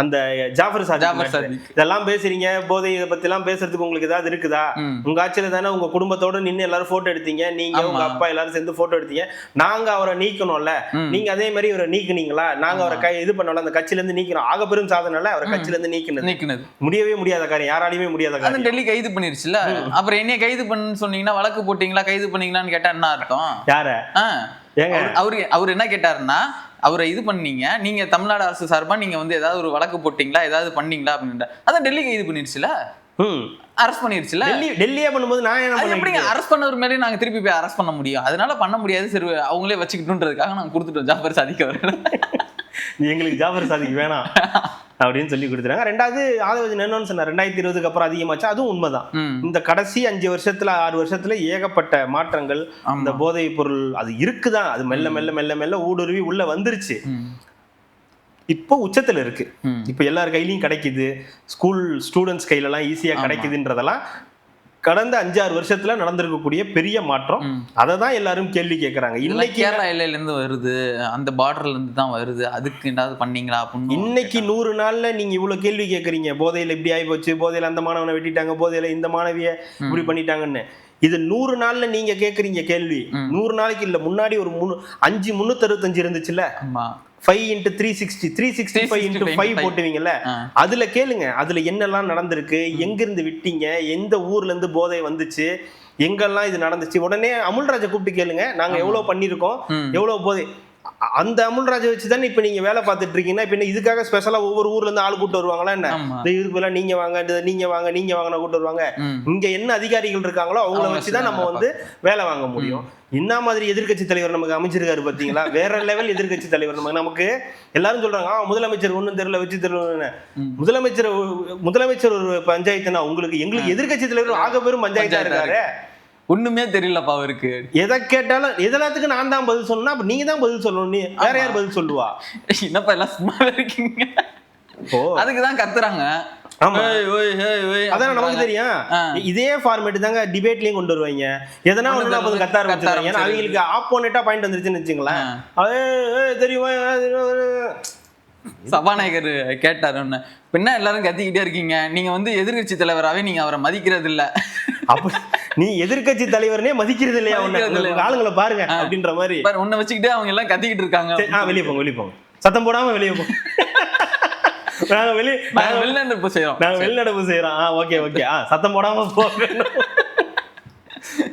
அந்த ஜாஃபர் சாதிக். இதெல்லாம் பேசுறீங்க, போதை இதை பத்தி எல்லாம் பேசுறதுக்கு உங்களுக்கு ஏதாவது இருக்குதா? உங்க ஆட்சியில தானே உங்க குடும்பத்தோட நின்று எல்லாரும் போட்டோ எடுத்தீங்க, நீங்க உங்க அப்பா எல்லாரும் சேர்ந்து போட்டோ எடுத்தீங்க. நாங்க அவரை நீக்கணும்ல, நீங்க அதே மாதிரி இவரை நீக்குனீங்களா? நாங்க அவரை இது பண்ணல, அந்த கட்சியில இருந்து நீக்கணும். ஆக பெரும் சாதனை அவரை கட்சியில இருந்து நீக்கினது முடியவே முடியாத காரியம், யாராலையுமே முடியாத காரியம். டெல்லி கைது பண்ணிருச்சுல, அப்புறம் என்ன கைது பண்ணு சொன்னீங்கன்னா வழக்கு போட்டீங்களா, கைது பண்ணீங்களான்னு கேட்டா என்ன அர்த்தம்? யார அவரு என்ன கேட்டாருன்னா, அவரை இது பண்ணீங்க, நீங்க தமிழ்நாடு அரசு சார்பா நீங்க வந்து ஏதாவது ஒரு வழக்கு போட்டீங்களா, ஏதாவது பண்ணீங்களா அப்படின்ற. அதான் டெல்லி கைது பண்ணிருச்சுல, அரெஸ்ட் பண்ணிருச்சுல. டெல்லியே பண்ணும்போது நான் என்ன எப்படிங்க அரெஸ்ட் பண்ணவர் மேலே நாங்க திருப்பி போய் அரெஸ்ட் பண்ண முடியும்? அதனால பண்ண முடியாது, சரி அவங்களே வச்சுக்கிட்டுன்றதுக்காக நாங்க கொடுத்துட்டோம் ஜாஃபர் சாதிக் அவர்கள். எங்களுக்கு ஜாஃபர் சாதிக் வேணாம் அப்படின்னு சொல்லி கொடுத்துறாங்க. ரெண்டாவது ஆதவர்ஜன் என்னன்னு சொன்னார், 2020 அப்புறம் அதிகமாச்சு. அதுவும் உண்மைதான். இந்த கடைசி 5 வருஷத்துல 6 வருஷத்துல ஏகப்பட்ட மாற்றங்கள். இந்த போதை பொருள் அது இருக்குதான், அது மெல்ல மெல்ல மெல்ல மெல்ல ஊடுருவி உள்ள வந்துருச்சு. இப்போ உச்சத்துல இருக்கு, இப்போ எல்லார் கையிலயும் கிடைக்குது, ஸ்கூல் ஸ்டூடெண்ட்ஸ் கையில எல்லாம் ஈஸியா கிடைக்குதுன்றதெல்லாம் கடந்த 5-6 வருஷத்துல நடந்திருக்கக்கூடிய பெரிய மாற்றம். அதை தான் எல்லாரும் கேள்வி கேட்கறாங்க. இன்னைக்கு கேரளா எல்லையில இருந்து வருது, அந்த பார்டர்ல இருந்து தான் வருது, அதுக்கு ஏதாவது பண்ணீங்களா அப்படின்னு. இன்னைக்கு 100 நாள்ல நீங்க இவ்வளவு கேள்வி கேட்கறீங்க. போதையில இப்படி ஆகி போச்சு, போதையில அந்த மாணவனை வெட்டிட்டாங்க, போதையில இந்த மாணவிய இப்படி பண்ணிட்டாங்கன்னு. இது 100 நாள்ல நீங்க கேக்குறீங்க கேள்வி. 100 நாளைக்கு இல்ல, முன்னாடி ஒரு 365 இருந்துச்சுல்ல. 5 into 360 365 into 5 போட்டுவீங்கல்ல, அதுல கேளுங்க. அதுல என்னெல்லாம் நடந்திருக்கு, எங்க இருந்து விட்டீங்க, எந்த ஊர்ல இருந்து போதை வந்துச்சு, எங்கெல்லாம் இது நடந்துச்சு. உடனே அமுல்ராஜை கூப்பிட்டு கேளுங்க, நாங்க எவ்வளவு பண்ணிருக்கோம், எவ்வளவு போதை. அந்த அமுல்ராஜை வச்சுதான் இப்ப நீங்க வேலை பார்த்துட்டு இருக்கீங்கன்னா, இப்ப இதுக்காக ஸ்பெஷலா ஒவ்வொரு ஊர்ல இருந்து ஆள் கூட்டு வருவாங்களா என்ன? இதுக்குள்ள நீங்க வாங்க, நீங்க வாங்க, நீங்க வாங்கினா கூட்டு வருவாங்க. இங்க என்ன அதிகாரிகள் இருக்காங்களோ அவங்கள வச்சுதான் நம்ம வந்து வேலை வாங்க முடியும். என்ன மாதிரி எதிர்கட்சி தலைவர் நமக்கு அமைச்சிருக்காரு பாத்தீங்களா? வேற லெவல் எதிர்கட்சி தலைவர். நமக்கு எல்லாரும் சொல்றாங்க முதலமைச்சர் ஒண்ணும் தெரியல, வச்சு தெரியல. முதலமைச்சர் ஒரு பஞ்சாயத்துனா உங்களுக்கு, எங்களுக்கு எதிர்கட்சி தலைவர் ஆக பெரும் பஞ்சாயத்தா இருக்காரு. ஒண்ணுமே தெரியலப்பா அவருக்கு. எதை கேட்டாலும் எதெல்லாத்துக்கு நான் தான் பதில் சொல்லணும், அப்ப நீங்க தான் பதில் சொல்லணும். நீ வேற யார் பதில் சொல்லுவா? என்னப்பா எல்லாம் சும்மா இருக்கீங்க, அதுக்குதான் கத்துறாங்க. அதான் நமக்கு தெரியும். இதே ஃபார்மேட் தாங்க டிபேட்லயும் கொண்டு வருவாங்க. எதனா ஒண்ணு கத்த ஆரம்பிச்சிருக்காங்க. ஏன்னா அவங்களுக்கு ஆப்போனேட்டா பாயிண்ட் வந்துருச்சுன்னு வச்சுங்களேன். தெரியுமா சபாநாயகர் கேட்டாரு ஒண்ணு, பின்ன எல்லாரும் கத்திக்கிட்டே இருக்கீங்க, நீங்க வந்து எதிர்கட்சி தலைவராவே நீங்க அவரை மதிக்கிறது இல்ல. அப்ப நீ எதிர்கட்சி தலைவரே மதிக்கிறது இல்லையா? ஆளுங்களை பாருங்க அப்படின்ற மாதிரி உன்னை வச்சுக்கிட்டே அவங்க எல்லாம் கத்திக்கிட்டு இருக்காங்க. வெளியே போங்க, வெளியே போங்க, சத்தம் போடாம வெளியே போங்க. நாங்க வெளிநடப்பு செய்யறோம். ஓகே ஓகே, சத்தம் போடாம போகணும்,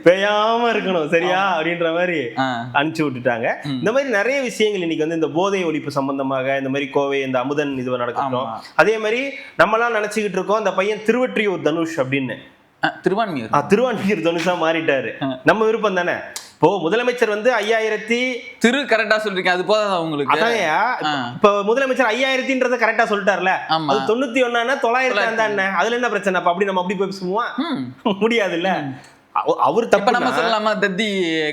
பேயாம இருக்கணும், சரியா அப்படின்ற மாதிரி அனுப்பிச்சு விட்டுட்டாங்க. இந்த மாதிரி நிறைய விஷயங்கள் இன்னைக்கு வந்து இந்த போதை ஒழிப்பு சம்பந்தமாக இந்த மாதிரி கோவை இந்த அமுதன் இது நடக்கட்டும். அதே மாதிரி நம்ம எல்லாம் நினைச்சுக்கிட்டு இருக்கோம் இந்த பையன் திருவொற்றியூர் தனுஷ் அப்படின்னு, திருவான்மியூர் தனுஷா மாறிட்டாரு. நம்ம விருப்பம் தானே. இப்போ முதலமைச்சர் வந்து 5000 கரெக்டா சொல்றீங்க, அது போதாதா உங்களுக்கு? இப்ப முதலமைச்சர் 5000 கரெக்டா சொல்லிட்டார்ல, அது 91 900 அதுல என்ன பிரச்சனை? அப்படி நம்ம அப்படி பேசுவோம் முடியாது இல்ல. அவர் தப்பு நம்ம சொல்லலாமா? தத்தி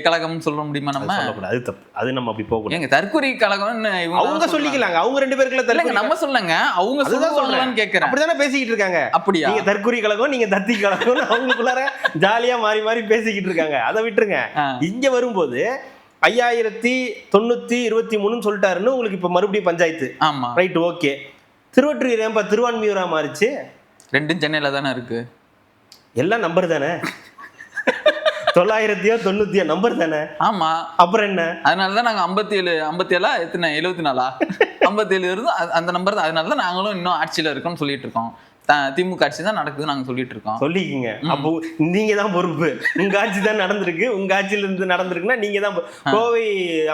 கழகம்னு சொல்ல முடியுமா? நம்ம சொல்லக்கூடாது, அது தப்பு. அது நம்ம அப்படி போக கூடாது. தற்கொலை கழகம்னு அவங்க சொல்லிக்கலாங்க. அவங்க 2 பேருக்குள்ள தற்கொலை நம்ம சொல்லுங்க, அவங்க சொல்லலாம்னு கேக்குறேன். அப்படிதானே பேசிக்கிட்டு இருக்காங்க. அப்படியா? நீங்க தற்கொலை கழகம், நீங்க தத்தி கழகம், அவங்களுக்குள்ளார ஜாலியா மாறி மாறி பேசிக்கிட்டு இருக்காங்க. அதை விட்டுருங்க. இங்க வரும்போது 5923 சொல்லிட்டாருன்னு உங்களுக்கு இப்ப மறுபடியும் பஞ்சாயத்து. ஆமா, ரைட், ஓகே. திருவொற்றியூர் ஏன்பா திருவான்மியூரா மாறிச்சு? ரெண்டும் சென்னையில தானே இருக்கு. எல்லாம் நம்பர் தானே. 990 நம்பர் தானே. ஆமா, அப்புறம் என்ன? அதனாலதான் நாங்க 57 எத்தனை 74 57 இருந்து அந்த நம்பர் தான். அதனாலதான் நாங்களும் இன்னும் ஆட்சியில இருக்கோம்னு சொல்லிட்டு இருக்கோம். திமுக ஆட்சி தான் நடக்குது நாங்க சொல்லிட்டு இருக்கோம். சொல்லிக்கிங்க. அப்போ நீங்க தான் பொறுப்பு. உங்க ஆட்சி தான் நடந்திருக்கு, உங்க ஆட்சியில இருந்து நடந்திருக்குன்னா நீங்க தான். கோவை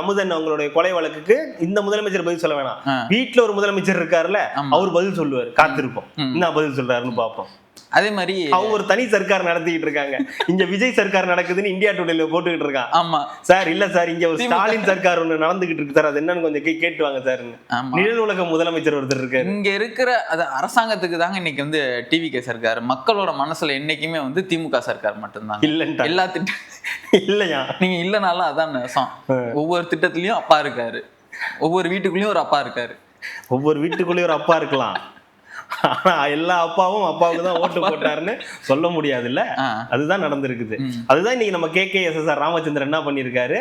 அமுதன் அவங்களுடைய கொலை வழக்குக்கு இந்த முதலமைச்சர் பதில் சொல்ல வேணாம். வீட்டுல ஒரு முதலமைச்சர் இருக்காருல்ல, அவர் பதில் சொல்லுவார். காத்திருப்போம் என்ன பதில் சொல்றாருன்னு பாப்போம். அதே மாதிரி அவங்க ஒரு தனி சர்க்கார் நடத்திக்கிட்டு இருக்காங்க. இங்க விஜய் சர்க்கார் நடக்குதுன்னு இந்தியா டுடேல போட்டுக்கிட்டு இருக்கான். ஆமா சார், இல்ல சார், இங்க ஒரு ஸ்டாலின் சர்க்கார் ஒண்ணு நடந்துகிட்டு இருக்கு சார், அது என்னன்னு கொஞ்சம் கேட்டு வாங்க சார். நிழல் உலக முதலமைச்சர் ஒருத்தர் இருக்காரு. இங்க இருக்கிற அது அரசாங்கத்துக்கு தாங்க இன்னைக்கு வந்து டிவிகே சர்க்கார். மக்களோட மனசுல என்னைக்குமே வந்து திமுக சர்க்கார் மட்டும்தான். இல்ல எல்லா திட்டம் இல்லையா? நீங்க இல்லனாலும் அதான் நேசம். ஒவ்வொரு திட்டத்திலயும் அப்பா இருக்காரு, ஒவ்வொரு வீட்டுக்குள்ளயும் ஒரு அப்பா இருக்காரு. ஒவ்வொரு வீட்டுக்குள்ளயும் ஒரு அப்பா இருக்கலாம், ஆனா எல்லா அப்பாவும் அப்பாவுக்கு தான் ஓட்டு போட்டாருன்னு சொல்ல முடியாது இல்ல. அதுதான் நடந்திருக்குது. அதுதான் இன்னைக்கு நம்ம KKSSR ராமச்சந்திரன் என்ன பண்ணிருக்காரு,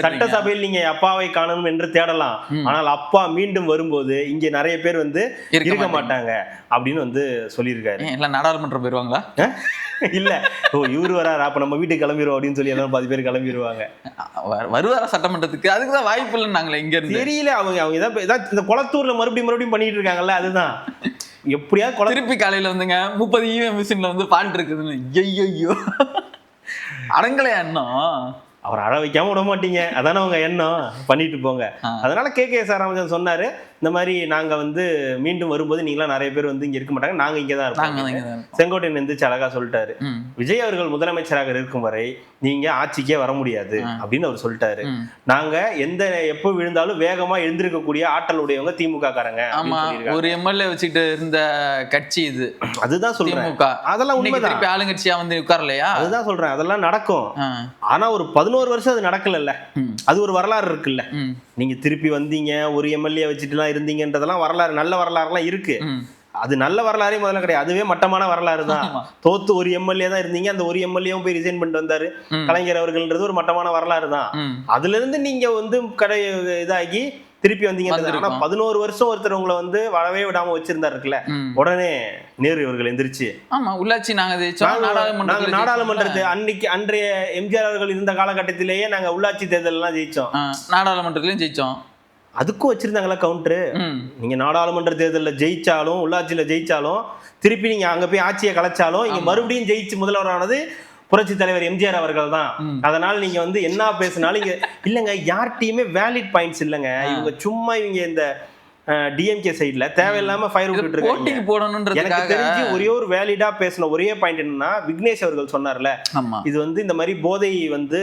சட்டசபையில் நீங்க அப்பாவை காணணும் என்று தேடலாம், ஆனால் அப்பா மீண்டும் வரும்போது இங்க நிறைய பேர் வந்து இருக்க மாட்டாங்க அப்படின்னு வந்து சொல்லியிருக்காரு. எல்லாம் நாடாளுமன்றம் போயிருவாங்களா? இல்ல, ஓ இவரு வராரு அப்ப நம்ம வீட்டுக்கு கிளம்பிடுவோம் அப்படின்னு சொல்லி எல்லாரும் 10 பேர் கிளம்பிடுவாங்க. வருவாரா சட்டமன்றத்துக்கு? அதுக்குதான் வாய்ப்பு இல்லைன்னு நாங்களே இங்க இருந்து தெரியல. அவங்க இதான் இந்த குளத்தூர்ல மறுபடியும் பண்ணிட்டு இருக்காங்கல்ல, அதுதான். எப்படியாவது திருப்பி காலையில வந்துங்க 30 EVM மிஷின்ல வந்து பால் இருக்குதுன்னு ஐயோ அடங்கலையா இன்னும்? அவர் அழ வைக்காம விட மாட்டீங்க, அதானே அவங்க எண்ணம், பண்ணிட்டு போங்க. அதனால KKSR ராமச்சந்திரன் சொன்னாரு, இந்த மாதிரி நாங்க வந்து மீண்டும் வரும்போது நீங்களாம் நிறைய பேர் வந்து இங்க இருக்க மாட்டாங்க, நாங்க இங்கதான் இருப்போம். செங்கோட்டையன் எந்திரிச்சு அழகா சொல்லிட்டாரு, விஜய் அவர்கள் முதலமைச்சராக இருக்கும் வரை நீங்க ஆட்சிக்கே வர முடியாது அப்படின்னு அவர் சொல்லிட்டாரு. நாங்க எப்ப விழுந்தாலும் வேகமா எழுந்திருக்கக்கூடிய ஆற்றல் உடையவங்க திமுக காரங்க. ஒரு MLA வச்சுட்டு இருந்த கட்சி இது, அதுதான் சொல்றேன். அதெல்லாம் உண்மைதான். ஆளுங்கட்சியா வந்து உட்காரலையா? அதுதான் சொல்றேன், அதெல்லாம் நடக்கும். ஆனா ஒரு 11 வருஷம் அது நடக்கல. அது ஒரு வரலாறு இருக்குல்ல. நீங்க திருப்பி வந்தீங்க, ஒரு MLA வச்சுட்டுலாம் இருந்தீங்கன்றதெல்லாம் வரலாறு, நல்ல வரலாறுலாம் இருக்கு. அது நல்ல வரலாறே முதல்ல கிடையாது, அதுவே மட்டமான வரலாறு தான். தோத்து ஒரு எம்எல்ஏ தான் இருந்தீங்க, அந்த ஒரு எம்எல்ஏவும் போய் ரிசைன் பண்ணிட்டு வந்தாரு கலைஞர் அவர்கள்ன்றது ஒரு மட்டமான வரலாறு தான். அதுல இருந்து நீங்க வந்து இதாகி திருப்பி வந்தீங்க. ஆனா 11 வருஷம் ஒருத்தர் உங்களை வந்து வரவே விடாம வச்சிருந்தாருக்குல்ல, உடனே நேரு இவர்கள் எந்திரிச்சு உள்ளாட்சி நாங்க ஜெயிச்சோம், நாடாளுமன்றத்தை அன்றைய எம்ஜிஆர் அவர்கள் இருந்த காலகட்டத்திலேயே நாங்க உள்ளாட்சி தேர்தல் எல்லாம் ஜெயிச்சோம், நாடாளுமன்றத்திலயும் ஜெயிச்சோம். அதுக்கும் வச்சிருந்தாங்களா கவுண்டரு? நீங்க நாடாளுமன்ற தேர்தலில் ஜெயிச்சாலும் உள்ளாட்சியில ஜெயிச்சாலும் திருப்பி நீங்க அங்க போய் ஆட்சியை கலைச்சாலும் இங்க மறுபடியும் ஜெயிச்சு முதல்வரானது புரட்சி தலைவர் எம்ஜிஆர் அவர்கள் தான். அதனால நீங்க வந்து என்ன பேசினாலும் இங்க இல்லைங்க, யார்கிட்டயுமே வேலிட் பாயிண்ட்ஸ் இல்லைங்க. இவங்க சும்மா இவங்க இந்த டிஎம்கே சைட்ல தேவையில்லாம ஃபயர் விட்டுட்டு இருக்காங்க. எனக்கு தெரிஞ்சு ஒரே ஒரு வேலிடா பேசின ஒரே பாயிண்ட் என்னன்னா, விக்னேஷ் அவர்கள் சொன்னார்ல, இது வந்து இந்த மாதிரி போதை வந்து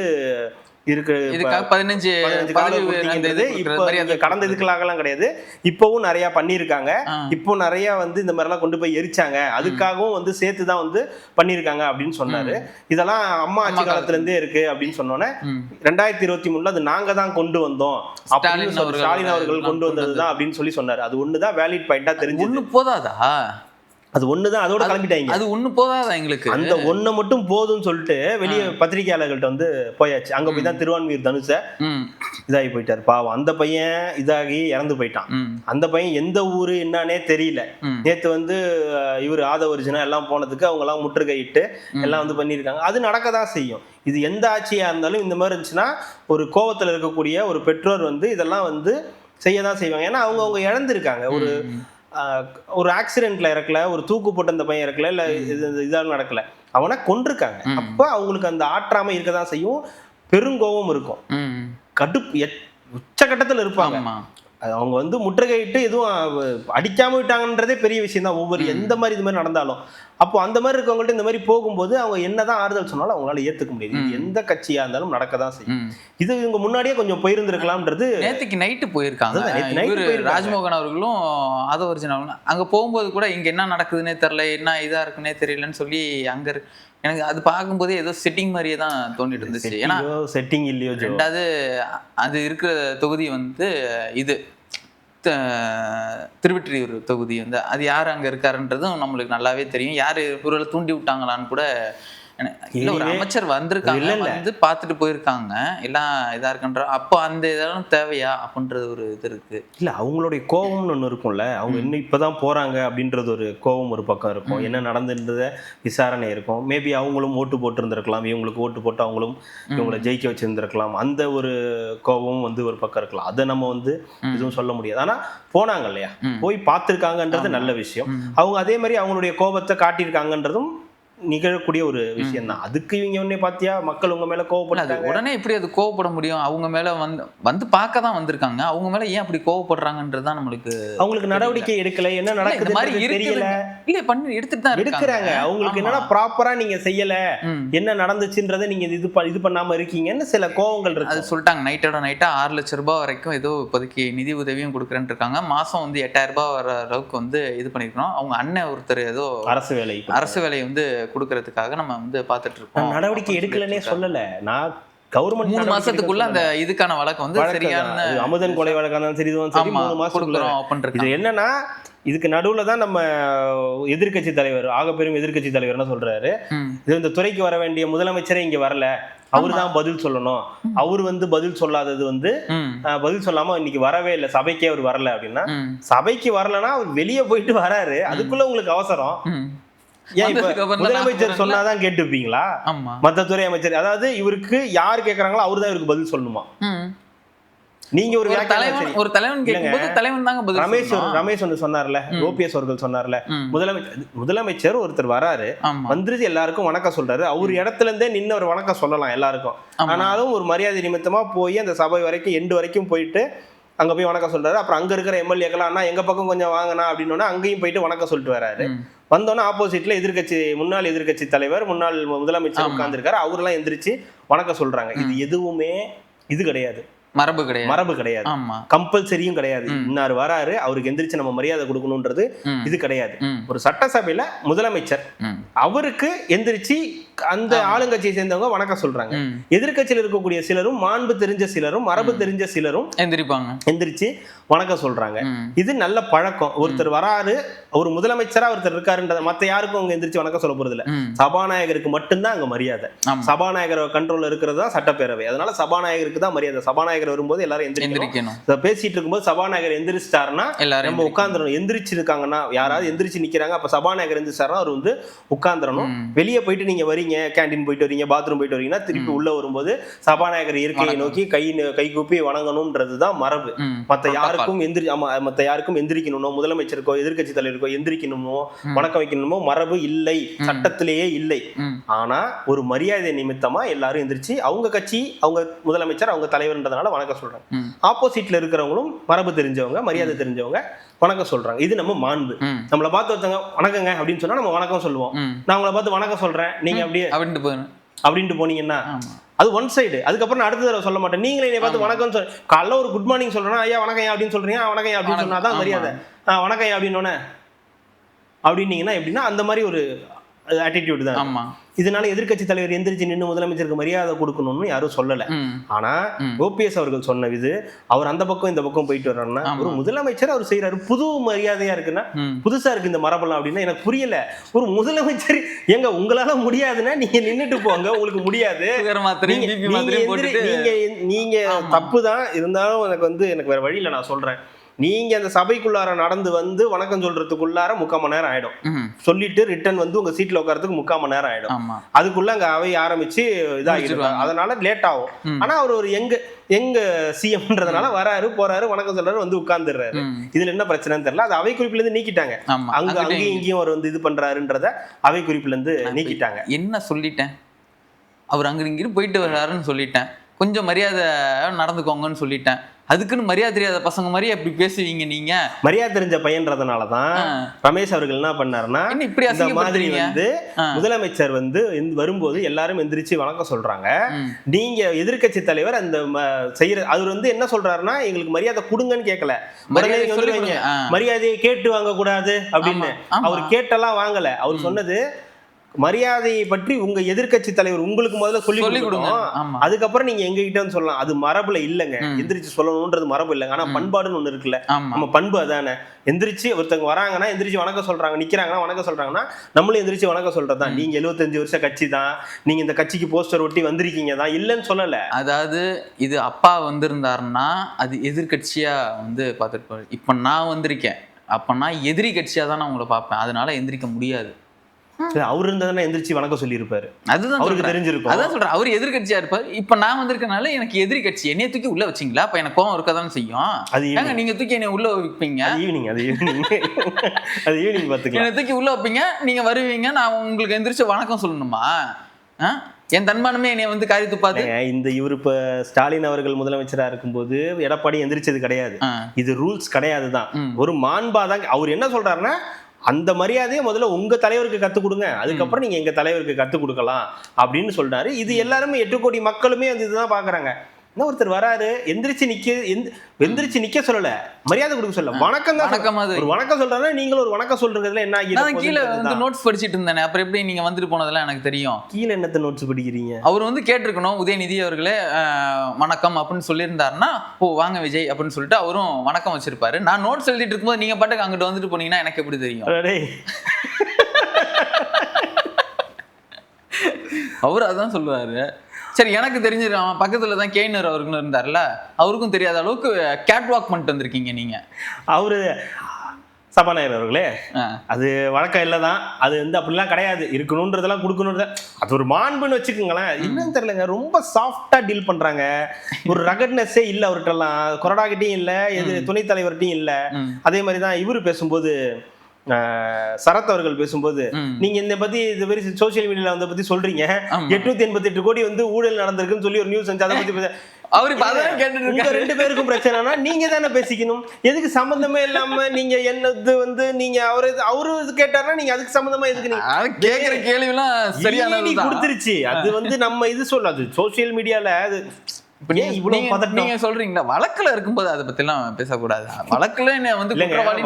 கடந்த இதுக்கெல்லாம் கிடையாது, இப்பவும் நிறைய பண்ணிருக்காங்க, இப்போ நிறைய வந்து இந்த மாதிரி எல்லாம் கொண்டு போய் எரிச்சாங்க, அதுக்காகவும் வந்து சேர்த்துதான் வந்து பண்ணிருக்காங்க அப்படின்னு சொன்னாரு. இதெல்லாம் அம்மா ஆட்சி காலத்துல இருந்தே இருக்கு அப்படின்னு சொன்னோன்னே 2023 அது நாங்க தான் கொண்டு வந்தோம், ஸ்டாலின் அவர்கள் கொண்டு வந்ததுதான் அப்படின்னு சொல்லி சொன்னாரு. அது ஒண்ணுதான் வேலிட் பாயிண்டா தெரிஞ்சு போதாதா? அது ஒண்ணுதான், அதோட கிளம்பிட்டாங்க. அது ஒண்ணு போதாதா எங்களுக்கு? அந்த ஒண்ணு மட்டும் போதும்னு சொல்லிட்டு வெளியே பத்திரிகையாளர்கள்ட்ட வந்து போயாச்சு. அங்க போய் தான் திருவான்மீர் தனுஷ இதாகி போயிட்டாரு பாவம். அந்த பையன் இதாகி இறந்து போயிட்டான். அந்த பையன் எந்த ஊரு என்னன்னே தெரியல. நேத்து வந்து இவர் ஆதவர்ஜுனா எல்லாம் போனதுக்கு அவங்க எல்லாம் முற்றுகையிட்டு எல்லாம் வந்து பண்ணியிருக்காங்க. அது நடக்கதான் செய்யும். இது எந்த ஆட்சியா இருந்தாலும் இந்த மாதிரி இருந்துச்சுன்னா ஒரு கோவத்துல இருக்கக்கூடிய ஒரு பெற்றோர் வந்து இதெல்லாம் வந்து செய்யதான் செய்வாங்க. ஏன்னா அவங்க இழந்திருக்காங்க. ஒரு ஆக்சிடென்ட்ல இறக்கல, ஒரு தூக்கு போட்டு அந்த பையன் இறக்கல, இல்ல இதாலும் நடக்கல, அவனை கொண்டிருக்காங்க. அப்ப அவங்களுக்கு அந்த ஆற்றாம இருக்கதான் செய்யும், பெருங்கோவம் இருக்கும், கடுப்பு உச்சகட்டத்துல இருப்பாங்க. அவங்க வந்து முற்றுகையிட்டு எதுவும் அடிக்காம விட்டாங்கன்றதே பெரிய விஷயம் தான். ஒவ்வொரு எந்த மாதிரி இது மாதிரி நடந்தாலும் அப்போ அந்த மாதிரி இருக்கவங்கள்ட்ட இந்த மாதிரி போகும்போது அவங்க என்னதான் ஆறுதல் சொன்னாலும் அவங்களால ஏத்துக்க முடியாது. இது எந்த கட்சியா இருந்தாலும் நடக்கதான் செய்யும். இது இவங்க முன்னாடியே கொஞ்சம் போயிருந்திருக்கலாம்ன்றது. நேற்றுக்கு நைட்டு போயிருக்காங்க ராஜ்மோகன் அவர்களும் ஆதவர்ஜுன் அவர்களும். அங்க போகும்போது கூட இங்க என்ன நடக்குதுன்னே தெரியல, என்ன இதா இருக்குன்னே தெரியலன்னு சொல்லி அங்க எனக்கு அது பார்க்கும்போதே ஏதோ செட்டிங் மாதிரியே தான் தோண்டிட்டு இருந்துச்சு. ஏன்னா செட்டிங் இல்லையோ. ரெண்டாவது அது இருக்கிற தொகுதி வந்து இது திருவெற்றியூர் தொகுதி வந்து அது யார் அங்க இருக்காருன்றதும் நம்மளுக்கு நல்லாவே தெரியும். யாரு ஒருவேளை தூண்டி விட்டாங்களான்னு கூட இல்ல, ஒரு அமைச்சர் வந்திருக்காங்க, வந்து பார்த்துட்டு போயிருக்காங்க, எல்லாம் இதா இருக்குன்ற. அப்போ அந்த இதெல்லாம் தேவையா அப்படின்றது ஒரு இது இருக்கு. இல்ல அவங்களுடைய கோபம்னு ஒண்ணு இருக்கும்ல, அவங்க இன்னும் இப்பதான் போறாங்க அப்படின்றது ஒரு கோபம் ஒரு பக்கம் இருக்கும். என்ன நடந்துன்றத விசாரணை இருக்கும். மேபி அவங்களும் ஓட்டு போட்டு இருந்திருக்கலாம், இவங்களுக்கு ஓட்டு போட்டு அவங்களும் இவங்களை ஜெயிக்க வச்சிருந்திருக்கலாம். அந்த ஒரு கோபமும் வந்து ஒரு பக்கம் இருக்கலாம். அதை நம்ம வந்து எதுவும் சொல்ல முடியாது. ஆனா போனாங்க இல்லையா, போய் பார்த்திருக்காங்கன்றது நல்ல விஷயம். அவங்க அதே மாதிரி அவங்களுடைய கோபத்தை காட்டியிருக்காங்கன்றதும் நிகழக்கூடிய ஒரு விஷயம் தான். அதுக்கு இவங்க உடனே பாத்தியா மக்கள் உங்க மேல கோவப்பட்டாங்க. உடனே எப்படி அது கோவப்பட முடியும்? அவங்க மேல வந்து பார்க்க தான் வந்திருக்காங்க, அவங்க மேல ஏன் அப்படி கோவப்படுறாங்கன்றதுதான் நம்மளுக்கு. அவங்களுக்கு நடவடிக்கை எடுக்கல, என்ன நடக்குது தெரியல. இல்ல பண்ணி எடுத்துட்டு தான் எடுக்கிறாங்க. அவங்களுக்கு என்னன்னா ப்ராப்பரா நீங்க செய்யல, என்ன நடந்துச்சுன்றதை நீங்க இது பண்ணாம இருக்கீங்கன்னு சில கோவங்கள் இருக்கு. அது சொல்லிட்டாங்க. நைட்டா 6 லட்சம் ரூபாய் வரைக்கும் ஏதோ இப்போதைக்கு நிதி உதவியும் கொடுக்குறேன்னு இருக்காங்க. மாசம் வந்து 8000 ரூபாய் வர அளவுக்கு வந்து இது பண்ணிருக்கணும். அவங்க அண்ணன் ஒருத்தர் ஏதோ அரசு வேலை வந்து கொடுக்கறதுக்காக நம்ம வந்து பார்த்துட்டு இருக்கோம். நடவடிக்கை எடுக்கலன்னே சொல்லல. நான் கவர்மெண்ட் 3 மாசத்துக்குள்ள அந்த இதுக்கான வழக்கு வந்து சரியான அமுதன் கொலை வழக்கான சரி 3 மாசத்துக்குள்ள. இது என்னன்னா இதுக்கு நடுவுல தான் நம்ம எதிர்கட்சி தலைவர், ஆகப்பெரும் எதிர்கட்சி தலைவர் என்ன சொல்றாரு, இது இந்த துறைக்கு வர வேண்டிய முதலமைச்சரே இங்க வரல, அவரு தான் பதில் சொல்லணும். அவரு வந்து பதில் சொல்லாதது வந்து பதில் சொல்லாம இன்னைக்கு வரவே இல்லை, சபைக்கே அவர் வரல அப்படின்னா, சபைக்கு வரலன்னா அவர் வெளியே போயிட்டு வராரு, அதுக்குள்ள உங்களுக்கு அவசரம் ஏன்? இப்ப முதலமைச்சர் சொன்னாதான் கேட்டுப்பீங்களா? மத்த துறை அமைச்சர், அதாவது இவருக்கு யாரு கேக்குறாங்களோ அவருதான் இவருக்கு பதில் சொல்லணுமா? நீங்க ஒரு தலைவன் கேட்கும்போது தலைவன் தாங்க பதில். ரமேஷ் வந்து சொன்னார்ல, ஓபிஎஸ் அவர்கள் சொன்னார்ல, முதலமைச்சர் ஒருத்தர் வராரு, வந்துருச்சு எல்லாருக்கும் வணக்கம் சொல்றாரு, அவர் இடத்துல இருந்தே நின்று ஒரு வணக்கம் சொல்லலாம் எல்லாருக்கும். ஆனாலும் ஒரு மரியாதை நிமித்தமா போய் அந்த சபை வரைக்கும் எண்டு வரைக்கும் போயிட்டு அங்க போய் வணக்கம் சொல்றாரு. அப்புறம் அங்க இருக்கிற எம்எல்ஏக்கெல்லாம் அண்ணா எங்க பக்கம் கொஞ்சம் வாங்கினா அப்படின்னு அங்கேயும் போயிட்டு வணக்கம் சொல்லிட்டு வராரு. வந்தோன்னா ஆப்போசிட்ல முன்னாள் எதிர்கட்சி தலைவர், முன்னாள் முதலமைச்சர் உட்கார்ந்துருக்காரு, அவரெல்லாம் எந்திரிச்சு வணக்கம் சொல்றாங்க. இது எதுவுமே இது கிடையாது, மரபு கிடையாது, கம்பல்சரியும் கிடையாது. இன்னார் வராரு அவருக்கு எந்திரிச்சு நம்ம மரியாதை கொடுக்கணும்ன்றது இது கிடையாது. ஒரு சட்டசபையில முதலமைச்சர் அவருக்கு எந்திரிச்சு அந்த ஆளுங்கட்சியை சேர்ந்தவங்க வணக்கம் சொல்றாங்க. எதிர்கட்சியில் இருக்கக்கூடிய சிலரும் மாண்பு தெரிஞ்ச சிலரும் மரபு தெரிஞ்ச சிலரும் எந்திரிச்சு வணக்கம் சொல்றாங்க. இது நல்ல பழக்கம். ஒருத்தர் வராரு, ஒரு முதலமைச்சரா ஒருத்தர் இருக்காருன்றத மத்த யாருக்கும் அவங்க எந்திரிச்சு வணக்கம் சொல்ல போறது இல்ல. சபாநாயகருக்கு மட்டும்தான் அங்க மரியாதை. சபாநாயகர் கண்ட்ரோல்ல இருக்கிறது தான் சட்டப்பேரவை. அதனால சபாநாயகருக்கு தான் மரியாதை. சபாநாயகர் வரும்போது எல்லாரும் எந்திரிக்கணும். பேசிட்டு இருக்கும்போது சபாநாயகர் எந்திரிச்சிட்டாருன்னா நம்ம உட்கார்ந்துடணும். எந்திரிச்சு இருக்காங்கன்னா யாராவது எந்திரிச்சு நிக்கிறாங்க, அப்ப சபாநாயகர் எந்திரிச்சாருன்னா அவர் வந்து உட்கார்ந்துடணும். வெளியே போயிட்டு நீங்க வரீங்க, கேண்டீன் போயிட்டு வரீங்க, பாத்ரூம் போயிட்டு வரீங்கன்னா திருப்பி உள்ள வரும்போது சபாநாயகர் இயற்கையை நோக்கி கை கூப்பி வணங்கணும்ன்றதுதான் மரபு. மத்த யாருக்கும் எந்திரிக்கணுமோ, முதலமைச்சருக்கோ எதிர்கட்சி தலைவருக்கோ எந்திரிக்கணுமோ வணக்கம் வைக்கணுமோ மரபு இல்லை, சட்டத்திலேயே இல்லை. ஆனா ஒரு மரியாதை நிமித்தமா எல்லாரும் எந்திரிச்சு அவங்க கட்சி, அவங்க முதலமைச்சர், அவங்க தலைவர்ன்றதுனால வணக்கம் சொல்றாங்க. ஆப்போசிட்ல இருக்கிறவங்களும் மரபு தெரிஞ்சவங்க, மரியாதை தெரிஞ்சவங்க வணக்கம் சொல்றாங்க. இது நம்ம மாண்பு. நம்மளை பார்த்து ஒருத்தவங்க வணக்கங்க அப்படின்னு சொன்னா நம்ம வணக்கம் சொல்லுவோம். நான் உங்களை பார்த்து வணக்கம் சொல்றேன், நீங்க அப்படியே அப்படின்ட்டு போனீங்கன்னா அது ஒன் சைடு. அதுக்கப்புறம் அடுத்த தடவை சொல்ல மாட்டேன். நீங்களே என்னை பார்த்து வணக்கம் சொல்ல, காலைல ஒரு குட் மார்னிங் சொல்றேன்னா ஐயா வணக்கம் அப்படின்னு சொல்றீங்க, வணக்கம் அப்படின்னு சொன்னாதான் மரியாதை. வணக்கம் அப்படின்னு அப்படின்னீங்கன்னா எப்படின்னா அந்த மாதிரி ஒரு ஆட்டிடியூட் தான். இதனால எதிர்கட்சி தலைவர் எந்திரிச்சு நின்று முதலமைச்சருக்கு மரியாதை கொடுக்கணும்னு யாரும் சொல்லல. ஆனா ஓபிஎஸ் அவர்கள் சொன்ன இது, அவர் அந்த பக்கம் இந்த பக்கம் போயிட்டு வர்றாருன்னா ஒரு முதலமைச்சர் அவர் செய்யறாரு, புது மரியாதையா இருக்குன்னா புதுசா இருக்கு இந்த மரபெல்லாம் அப்படின்னா எனக்கு புரியல. ஒரு முதலமைச்சர் எங்க உங்களால முடியாதுன்னா நீங்க நின்றுட்டு போங்க, உங்களுக்கு முடியாது, நீங்க தப்பு தான் இருந்தாலும் எனக்கு வேற வழியில நான் சொல்றேன். நீங்க அந்த சபைக்குள்ளார நடந்து வந்து வணக்கம் சொல்றதுக்குள்ளார 3/4 மணி நேரம் ஆயிடும். சொல்லிட்டு ரிட்டர்ன் வந்து உங்க சீட்ல உட்காரத்துக்கு 3/4 மணி நேரம் ஆயிடும். அதுக்குள்ள அங்க அவை ஆரம்பிச்சு இதாகிடும். அதனால லேட் ஆகும். ஆனா அவர் ஒரு எங்க சிஎம்ன்றதுனால வராரு, போறாரு, வணக்கம் சொல்றாரு, வந்து உட்கார்ந்துடுறாரு. இதுல என்ன பிரச்சனைன்னு தெரியல. அது அவை குறிப்புல இருந்து நீக்கிட்டாங்க. அங்கேயும் இங்கேயும் அவர் வந்து இது பண்றாருன்றத அவை குறிப்புல இருந்து நீக்கிட்டாங்க. என்ன சொல்லிட்டேன், அவர் அங்க இங்கிட்டு போயிட்டு வர்றாருன்னு சொல்லிட்டேன், கொஞ்சம் மரியாதை நடந்துக்கோங்கன்னு சொல்லிட்டேன். அதுக்குன்னு மரியாதை தெரியாத பசங்க மாதிரி அப்படி பேசுவீங்க நீங்க? மரியாதை தெரிஞ்ச பையன்றதுனாலதான் ரமேஷ் அவர்கள் என்ன பண்ணாருன்னா இந்த மாதிரி வந்து முதலமைச்சர் வந்து வரும்போது எல்லாரும் எந்திரிச்சு வணக்கம் சொல்றாங்க. நீங்க எதிர்கட்சி தலைவர் அந்த செய்யற அவர் வந்து என்ன சொல்றாருன்னா எங்களுக்கு மரியாதை கொடுங்கன்னு கேட்கல, மரியாதையை கேட்டு வாங்க கூடாது அப்படின்னு. அவர் கேட்டெல்லாம் வாங்கல. அவர் சொன்னது மரியாதையை பற்றி உங்க எதிர்கட்சி தலைவர் உங்களுக்கு முதல்ல சொல்லி கொடுங்க, அதுக்கப்புறம் நீங்க எங்க கிட்ட வந்து சொல்லலாம். அது மரபுல இல்லைங்க. எந்திரிச்சு சொல்லணும்ன்றது மரபு இல்லைங்க. ஆனா பண்பாடுன்னு ஒண்ணு இருக்குல்ல, நம்ம பண்பு அதானே. எந்திரிச்சு ஒருத்தவங்க வராங்கன்னா எந்திரிச்சு வணக்கம் சொல்றாங்க, நிக்கிறாங்கன்னா வணக்கம் சொல்றாங்கன்னா நம்மளும் எந்திரிச்சு வணக்கம் சொல்றதுதான். நீங்க 75 வருஷ கட்சி தான், நீங்க இந்த கட்சிக்கு போஸ்டர் ஒட்டி வந்திருக்கீங்க தான், இல்லைன்னு சொல்லல. அதாவது இது அப்பா வந்திருந்தாருன்னா அது எதிர்கட்சியா வந்து பார்த்துட்டு, இப்ப நான் வந்திருக்கேன் அப்ப நான் எதிரி கட்சியா தான் நான் உங்களை பார்ப்பேன். அதனால எந்திரிக்க முடியாது. அவர் இருந்தா எந்திரிச்சு வணக்கம் சொல்லி இருப்பாரு. அதுதான் அவருக்கு தெரிஞ்சிருக்கும். அதான் சொல்றேன், அவர் எதிர்கட்சியா இருப்பாரு. இப்ப நான் வந்திருக்கனால எனக்கு எதிரி கட்சி என்னைய தூக்கி உள்ள வச்சிங்களா, அப்ப எனக்கு கோவம் இருக்கதான் செய்யும். அது நீங்க தூக்கி என்னை உள்ள வைப்பீங்க. அது ஈவினிங் பாத்துக்கலாம். என்னை தூக்கி உள்ள வைப்பீங்க, நீங்க வருவீங்க, நான் உங்களுக்கு எந்திரிச்சு வணக்கம் சொல்லணுமா? என் தன்மானமே என்னை வந்து காரி துப்பாது. இவர் இப்ப ஸ்டாலின் அவர்கள் முதலமைச்சரா இருக்கும்போது எடப்பாடி எந்திரிச்சது கிடையாது. இது ரூல்ஸ் கிடையாதுதான், ஒரு மாண்பாதான். அவர் என்ன சொல்றாருன்னா அந்த மரியாதையை முதல்ல உங்க தலைவருக்கு கத்துக் கொடுங்க, அதுக்கப்புறம் நீங்க எங்க தலைவருக்கு கத்துக் கொடுக்கலாம் அப்படின்னு சொல்றாரு. இது எல்லாருமே 8 கோடி மக்களுமே வந்து இதுதான் பாக்குறாங்க. ஒருத்தர் வராரு, எந்திரிச்சு நிக்க சொல்லல, மரியாதை கொடுக்க சொல்ல, வணக்கம் தான். ஒரு வணக்கம் சொல்றாரு, நீங்களும் ஒரு வணக்கம் சொல்றதுல என்ன ஆகி கீழே வந்து நோட்ஸ் படிச்சிட்டு இருந்தேன். அப்புறம் எப்படி நீங்க வந்துட்டு போனதெல்லாம் எனக்கு தெரியும். கீழே என்னத்த நோட்ஸ் படிக்கிறீங்க? அவர் வந்து கேட்டிருக்கணும், உதயநிதி அவர்களே வணக்கம் அப்படின்னு சொல்லியிருந்தாருன்னா ஓ வாங்க விஜய் அப்படின்னு சொல்லிட்டு அவரும் வணக்கம் வச்சிருப்பாரு. நான் நோட்ஸ் எழுதிட்டு இருக்கும்போது நீங்க பாட்டுக்கு அங்கிட்டு வந்துட்டு போனீங்கன்னா எனக்கு எப்படி தெரியும்? அவரு அதான் சொல்லுவாரு. சரி, எனக்கு தெரிஞ்சிரு, அவன் பக்கத்துல தான் கேனர் அவருக்குன்னு இருந்தார்ல, அவருக்கும் தெரியாத அளவுக்கு கேட் வாக் பண்ணிட்டு வந்திருக்கீங்க நீங்க. அவரு சபாநாயகர் அவர்களே, அது வழக்கம் இல்லதான், அது வந்து அப்படிலாம் கிடையாது, இருக்கணும்ன்றதெல்லாம் கொடுக்கணும்ன்றத அது ஒரு மாண்புன்னு வச்சுக்கோங்களேன். என்னன்னு தெரியலங்க, ரொம்ப சாஃப்டா டீல் பண்றாங்க. ஒரு ரகட்னஸே இல்ல அவர்கிட்டலாம், கொறடாகிட்டையும் இல்ல, எது துணைத் தலைவர்கிட்டையும் இல்ல. அதே மாதிரிதான் இவரு பேசும்போது, சரத் அவர்கள் பேசும்போது, நீங்க இந்த பத்தி சோசியல் மீடியால வந்து பத்தி சொல்றீங்க, 888 கோடி வந்து ஊழல் நடந்திருக்குன்னு சொல்லி ஒரு நியூஸ் வந்து அதை பத்தி அவரு கேட்டு 2 பேருக்கும் பிரச்சனைனா நீங்க தானே பேசிக்கணும். எதுக்கு சம்பந்தமே இல்லாம நீங்க என்னது வந்து நீங்க அவரு கேட்டாருன்னா நீங்க அதுக்கு சம்பந்தமா எதுக்கு நீங்க கேக்குற கேள்வி எல்லாம் சரியான கொடுத்துருச்சு. அது வந்து நம்ம இது சொல்லாது சோசியல் மீடியால அது இப்ப நீங்க சொல்றீங்களா வழக்குல இருக்கும்போது அதை பத்தி எல்லாம் பேசக்கூடாது, வழக்குல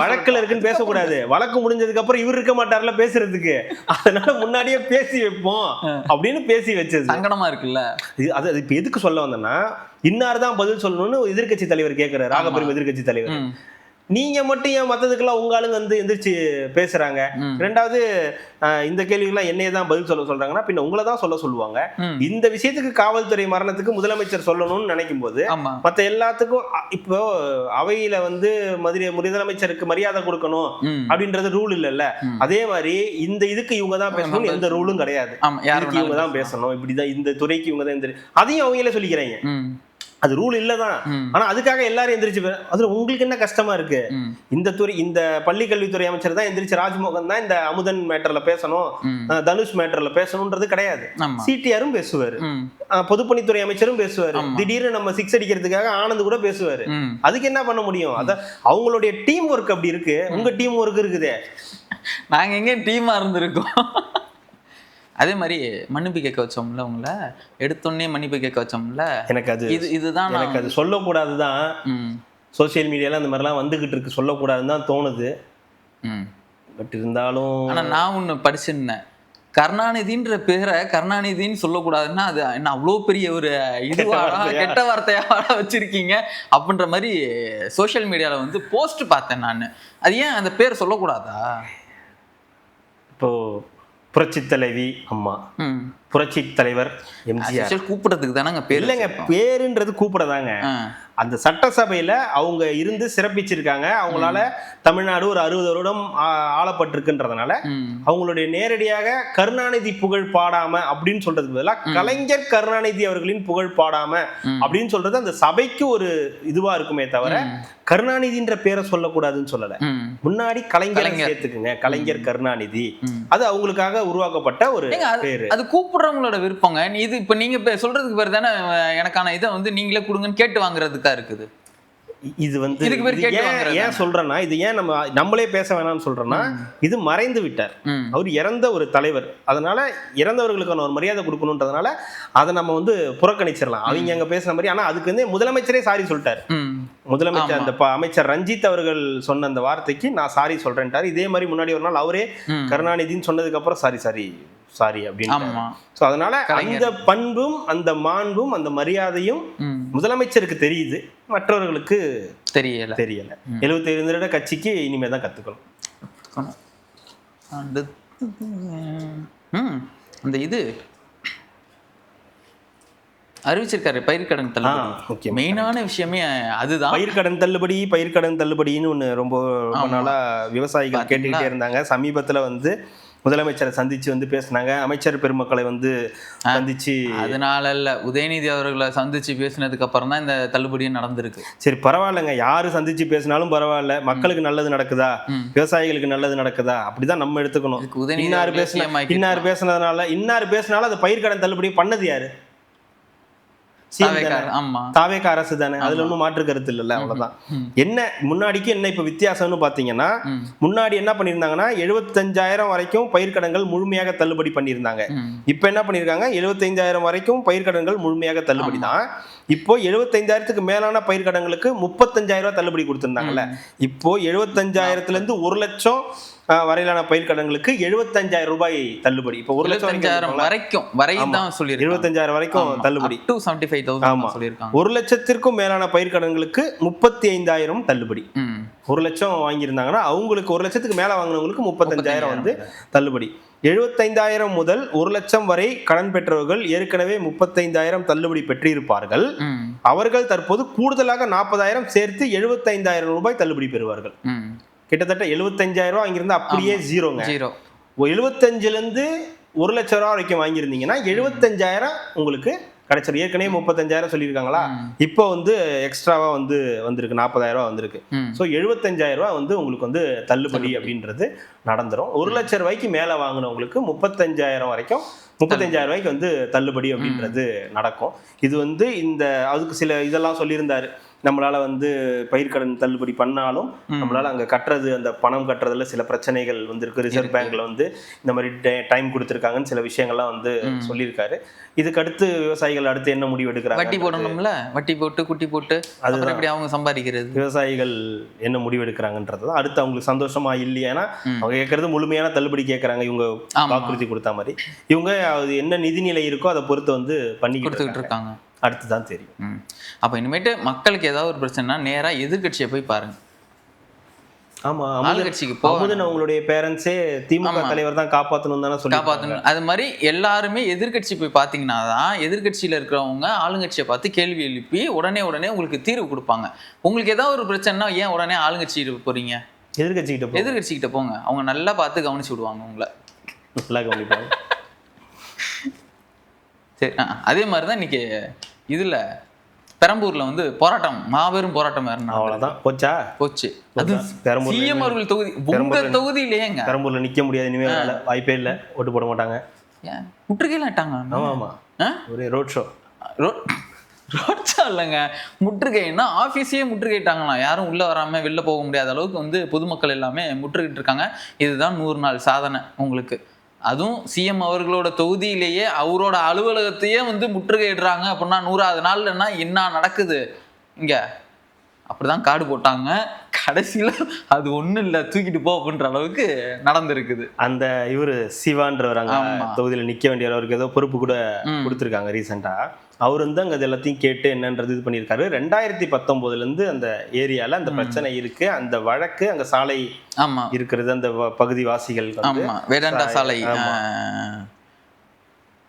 வழக்குல இருக்குன்னு பேசக்கூடாது, வழக்கு முடிஞ்சதுக்கு அப்புறம் இவர் இருக்க மாட்டார்ல பேசுறதுக்கு, அதனால முன்னாடியே பேசி வைப்போம் அப்படின்னு பேசி வச்சது சங்கடமா இருக்குல்ல. அது இப்ப எதுக்கு சொல்ல வந்தேன்னா, இன்னார்தான் பதில் சொல்லணும்னு எதிர்கட்சி தலைவர் கேட்கிறாரு, ராகபுரம் எதிர்கட்சி தலைவர். நீங்க மட்டும் ஏன் மத்ததுக்கெல்லாம் உங்க ஆளுங்க வந்து எந்திரிச்சு பேசுறாங்க? ரெண்டாவது இந்த கேள்விகள்லாம் என்னையே தான் பதில் சொல்றாங்கன்னா பின்ன உங்களை தான் சொல்லுவாங்க. இந்த விஷயத்துக்கு காவல்துறை மரணத்துக்கு முதலமைச்சர் சொல்லணும்னு நினைக்கும் போது மத்த எல்லாத்துக்கும் இப்போ அவையில வந்து முதலமைச்சருக்கு மரியாதை கொடுக்கணும் அப்படின்றது ரூல் இல்லல்ல. அதே மாதிரி இந்த இதுக்கு இவங்க தான் பேசணும், எந்த ரூலும் கிடையாது. இவங்க தான் பேசணும், இப்படிதான் இந்த துறைக்கு இவங்க தான், அதையும் அவங்களே சொல்லிக்கிறாங்க. அது ரூல் இல்லதான். ஆனா அதுக்காக எல்லாரும் எந்திரிச்சு, அதுல உங்களுக்கு என்ன கஷ்டமா இருக்கு? இந்த துறை, இந்த பள்ளி கல்வித்துறை அமைச்சர் தான் எந்திரிச்சு ராஜ்மோகன் தான் இந்த அமுதன் மேட்டர்ல பேசணும், தனுஷ் மேட்டர்ல பேசணும்ன்றது கிடையாது. சிடிஆரும் பேசுவாரு, பொதுப்பணித்துறை அமைச்சரும் பேசுவாரு, திடீர்னு நம்ம 6 அடிக்கிறதுக்காக ஆனந்த் கூட பேசுவாரு. அதுக்கு என்ன பண்ண முடியும்? அத அவங்களுடைய டீம் ஒர்க் அப்படி இருக்கு. உங்க டீம் ஒர்க் இருக்குதே, நாங்க எங்க டீமா இருந்திருக்கோம். அதே மாதிரி மன்னிப்பு கேட்க வச்சோம்ல, உங்களை எடுத்தோடனே மன்னிப்பு கேட்க வச்சோம்ல, எனக்கு அது இதுதான் எனக்கு அது சொல்லக்கூடாதுதான். சோசியல் மீடியால அந்த மாதிரிலாம் வந்துகிட்டு இருக்கு, சொல்லக்கூடாதுன்னு தான் தோணுது. பட் இருந்தாலும் ஆனா நான் ஒண்ணு படிச்சிருந்தேன், கருணாநிதின்ற பேரை கருணாநிதின்னு சொல்லக்கூடாதுன்னா அது என்ன அவ்வளோ பெரிய ஒரு இதுவாக கெட்ட வார்த்தையாக வச்சிருக்கீங்க அப்படின்ற மாதிரி சோசியல் மீடியால வந்து போஸ்ட் பார்த்தேன் நான். அது ஏன் அந்த பேரை சொல்லக்கூடாதா? இப்போ புரட்சி தலைவி அம்மா, புரட்சி தலைவர் எம்ஜிஆர் கூப்பிடுறதுக்கு தானங்க பேர் இல்லைங்க, பேருன்றது கூப்பிடதாங்க. அந்த சட்டசபையில அவங்க இருந்து சிறப்பிச்சிருக்காங்க. அவங்களால தமிழ்நாடு ஒரு 60 வருடம் ஆளப்பட்டிருக்குன்றதுனால அவங்களுடைய நேரடியாக கருணாநிதி புகழ் பாடாம அப்படின்னு சொல்றதுக்கு பதிலாக கலைஞர் கருணாநிதி அவர்களின் புகழ் பாடாம அப்படின்னு சொல்றது அந்த சபைக்கு ஒரு இதுவா இருக்குமே தவிர கருணாநிதின்ற பேரை சொல்லக்கூடாதுன்னு சொல்லல. முன்னாடி கலைஞர் சேர்த்துக்குங்க, கலைஞர் கருணாநிதி, அது அவங்களுக்காக உருவாக்கப்பட்ட ஒரு பேரு. அது கூப்பிடுறவங்களோட விருப்பங்க. இது இப்ப நீங்க சொல்றதுக்கு பேர் தானே எனக்கான இதை வந்து நீங்களே கொடுங்கன்னு கேட்டு வாங்குறதுக்கா இருக்குது. இது வந்து ஏன் சொல்றேன்னா, இது ஏன் நம்மளே பேச வேணாம்னு சொல்றேன்னா, இது மறைந்து விட்டார், அவர் இறந்த ஒரு தலைவர். அதனால இறந்தவர்களுக்கான ஒரு மரியாதை கொடுக்கணும்ன்றதுனால அதை நம்ம வந்து புறக்கணிச்சிடலாம். அவங்க அங்க பேசுற மாதிரி. ஆனா அதுக்கு வந்து முதலமைச்சரே சாரி சொல்லிட்டாரு. முதலமைச்சர் அந்த அமைச்சர் ரஞ்சித் அவர்கள் சொன்ன அந்த வார்த்தைக்கு நான் சாரி சொல்றேன்ட்டாரு. இதே மாதிரி முன்னாடி ஒரு நாள் அவரே கருணாநிதினு சொன்னதுக்கு அப்புறம் சாரி அப்படின்னு. சோ அதனால அந்த பண்பும் அந்த மாண்பும் அந்த மரியாதையும் முதலமைச்சருக்கு தெரியுது, மற்றவர்களுக்கு தெரியல. 75 வருட கட்சிக்கு இனிமே தான் கத்துக்கணும். அந்த இது அறிவிச்சிருக்காரு பயிர்க்கடன் தள்ளுபடி. மெயினான விஷயமே அதுதான், பயிர்க்கடன் தள்ளுபடின்னு ஒண்ணு ரொம்ப நாளா விவசாயிகள் கேட்டுக்கிட்டே இருந்தாங்க. சமீபத்துல வந்து முதலமைச்சரை சந்திச்சு வந்து பேசினாங்க, அமைச்சர் பெருமக்களை வந்து சந்திச்சு. அதனால இல்ல, உதயநிதி அவர்களை சந்திச்சு பேசினதுக்கு அப்புறம் தான் இந்த தள்ளுபடியும் நடந்திருக்கு. சரி பரவாயில்லைங்க, யாரு சந்திச்சு பேசினாலும் பரவாயில்ல, மக்களுக்கு நல்லது நடக்குதா, விவசாயிகளுக்கு நல்லது நடக்குதா, அப்படிதான் நம்ம எடுத்துக்கணும். இன்னார் பேசினாலும் அது பயிர்க்கடன் தள்ளுபடி பண்ணது யாரு? தாவேக அரசு தானே, அதுல ஒன்றும் மாற்று கருத்து இல்லைல்ல. அவ்வளவுதான். என்ன முன்னாடிக்கு என்ன இப்ப வித்தியாசம்னு பாத்தீங்கன்னா, முன்னாடி என்ன பண்ணிருந்தாங்கன்னா 75,000 வரைக்கும் பயிர்க்கடன்கள் முழுமையாக தள்ளுபடி பண்ணியிருந்தாங்க. இப்ப என்ன பண்ணிருக்காங்க, 75,000 வரைக்கும் பயிர்க்கடன்கள் முழுமையாக தள்ளுபடி தான். இப்போ 75,000க்கு மேலான பயிர்க்கடன்களுக்கு 35,000 தள்ளுபடி கொடுத்திருந்தாங்கல்ல. இப்போ 75,000ல இருந்து 1 லட்சம் வரையிலான பயிர்க்கடன்களுக்கு 75,000 ரூபாய் தள்ளுபடி. இப்போ 1 லட்சம் வரைக்கும் 75,000 வரைக்கும் தள்ளுபடி. 1 லட்சத்திற்கும் மேலான பயிர்க்கடன்களுக்கு 35,000 தள்ளுபடி. 1 லட்சம் வாங்கியிருந்தாங்கன்னா அவங்களுக்கு 1 லட்சத்துக்கு மேல வாங்கினவங்களுக்கு 35,000 வந்து தள்ளுபடி. 75,000 முதல் 1 லட்சம் வரை கடன் பெற்றவர்கள் ஏற்கனவே 35,000 தள்ளுபடி பெற்றிருப்பார்கள். அவர்கள் தற்போது கூடுதலாக 40,000 சேர்த்து 75,000 ரூபாய் தள்ளுபடி பெறுவார்கள். கிட்டத்தட்ட 75,000 ரூபாய் வாங்கியிருந்தா அப்படியே ஜீரோங்க. 75,000ல இருந்து 1 லட்சம் ரூபாய் வரைக்கும் வாங்கியிருந்தீங்கன்னா 75,000 உங்களுக்கு கிடைச்சிடும். ஏற்கனவே 35,000 சொல்லியிருக்காங்களா, இப்போ வந்து எக்ஸ்ட்ராவா வந்து வந்திருக்கு, 40,000 ரூபாய் வந்திருக்கு. ஸோ 75,000 ரூபாய் வந்து உங்களுக்கு வந்து தள்ளுபடி அப்படின்றது நடந்துரும். 1 லட்சம் ரூபாய்க்கு மேல வாங்கினவங்களுக்கு 35,000 வரைக்கும் 35,000 ரூபாய்க்கு வந்து தள்ளுபடி அப்படின்றது நடக்கும். இது வந்து இந்த அதுக்கு சில இதெல்லாம் சொல்லியிருந்தாரு. நம்மளால வந்து பயிர்க்கடன் தள்ளுபடி பண்ணாலும் நம்மளால அங்க கட்டுறது அந்த பணம் கட்டுறதுல சில பிரச்சனைகள் வந்து இருக்கு. ரிசர்வ் பேங்க்ல வந்து இந்த மாதிரி டைம் கொடுத்துருக்காங்கன்னு சில விஷயங்கள்லாம் வந்து சொல்லியிருக்காரு. இதுக்கு அடுத்து விவசாயிகள் அடுத்து என்ன முடிவு எடுக்கிறாங்க? வட்டி போடணும்ல, வட்டி போட்டு குட்டி போட்டு அதுதான் எப்படி அவங்க சம்பாதிக்கிறது. விவசாயிகள் என்ன முடிவு எடுக்கிறாங்கன்றது தான் அடுத்து அவங்களுக்கு சந்தோஷமா இல்லையா. ஏன்னா அவங்க கேட்கறது முழுமையான தள்ளுபடி கேட்கறாங்க இவங்க வாக்குறுதி கொடுத்த மாதிரி. இவங்க அது என்ன நிதிநிலை இருக்கோ அதை பொறுத்து வந்து பண்ணிக்கிட்டு இருக்காங்க. அடுத்துதான் தெரியும். அப்ப இனிமேட்டு மக்களுக்கு ஏதாவது ஒரு பிரச்சனைனா நேரா எதிர்கட்சியை போய் பாருங்க. ஆமா, ஆளுங்கட்சிக்கு அவங்களுடைய பேரண்ட்ஸே திமுக தலைவர் தான் காப்பாற்றணும் தானே சொல்லி காப்பாற்றணும். அது மாதிரி எல்லாருமே எதிர்கட்சி போய் பார்த்தீங்கன்னா தான் எதிர்கட்சியில் இருக்கிறவங்க ஆளுங்கட்சியை பார்த்து கேள்வி எழுப்பி உடனே உங்களுக்கு தீர்வு கொடுப்பாங்க. உங்களுக்கு ஏதாவது ஒரு பிரச்சனைனா ஏன் உடனே ஆளுங்கட்சி போறீங்க? எதிர்கட்சிக்கிட்ட போங்க. அவங்க நல்லா பார்த்து கவனிச்சு விடுவாங்க, உங்களை நல்லா கவனிப்பாங்க. சரி, அதே மாதிரி தான் இன்னைக்கு இதுல பெரம்பூர்ல வந்து போராட்டம், மாபெரும் போராட்டம். அவ்வளவுதான் போச்சு. அது சிஎம் அவர்கள் தொகுதி, உங்க தொகுதியிலேங்க. பெரம்பூர்ல நிக்க முடியாது இனிமேல், வாய்ப்பே இல்லை, ஓட்டு போட மாட்டாங்க. முற்றுகையில ஆட்டாங்க. ஆமா, ஒரே ரோட் ஷோ இல்லைங்க, முற்றுகைன்னா ஆஃபீஸையே முற்றுகையிட்டாங்களாம். யாரும் உள்ள வராம வெளில போக முடியாத அளவுக்கு வந்து பொதுமக்கள் எல்லாமே முற்றுகிட்டு இருக்காங்க. இதுதான் 100 நாள் சாதனை உங்களுக்கு. அதுவும் சிஎம் அவர்களோட தொகுதியிலேயே அவரோட அலுவலகத்தையே வந்து முற்றுகையிடுறாங்க அப்படின்னா 100வது நாள்லன்னா என்ன நடக்குது இங்க? அப்படிதான் கார்டு போட்டாங்க. கடைசியில அது ஒண்ணும் இல்லை, தூக்கிட்டு போ அப்படின்ற அளவுக்கு நடந்திருக்குது. அந்த இவரு சிவான்றவர் அங்க தொகுதியில நிக்க வேண்டியவர், அவருக்கு ஏதோ பொறுப்பு கூட கொடுத்துருக்காங்க ரீசெண்டா. அவர் வந்து அங்க எல்லாத்தையும் கேட்டு என்னன்றது இது பண்ணியிருக்காரு. 2019 இருந்து அந்த ஏரியால அந்த பிரச்சனை இருக்கு, அந்த வழக்கு அங்க சாலை இருக்கிறது, அந்த பகுதி வாசிகள் வேதாந்தா சாலை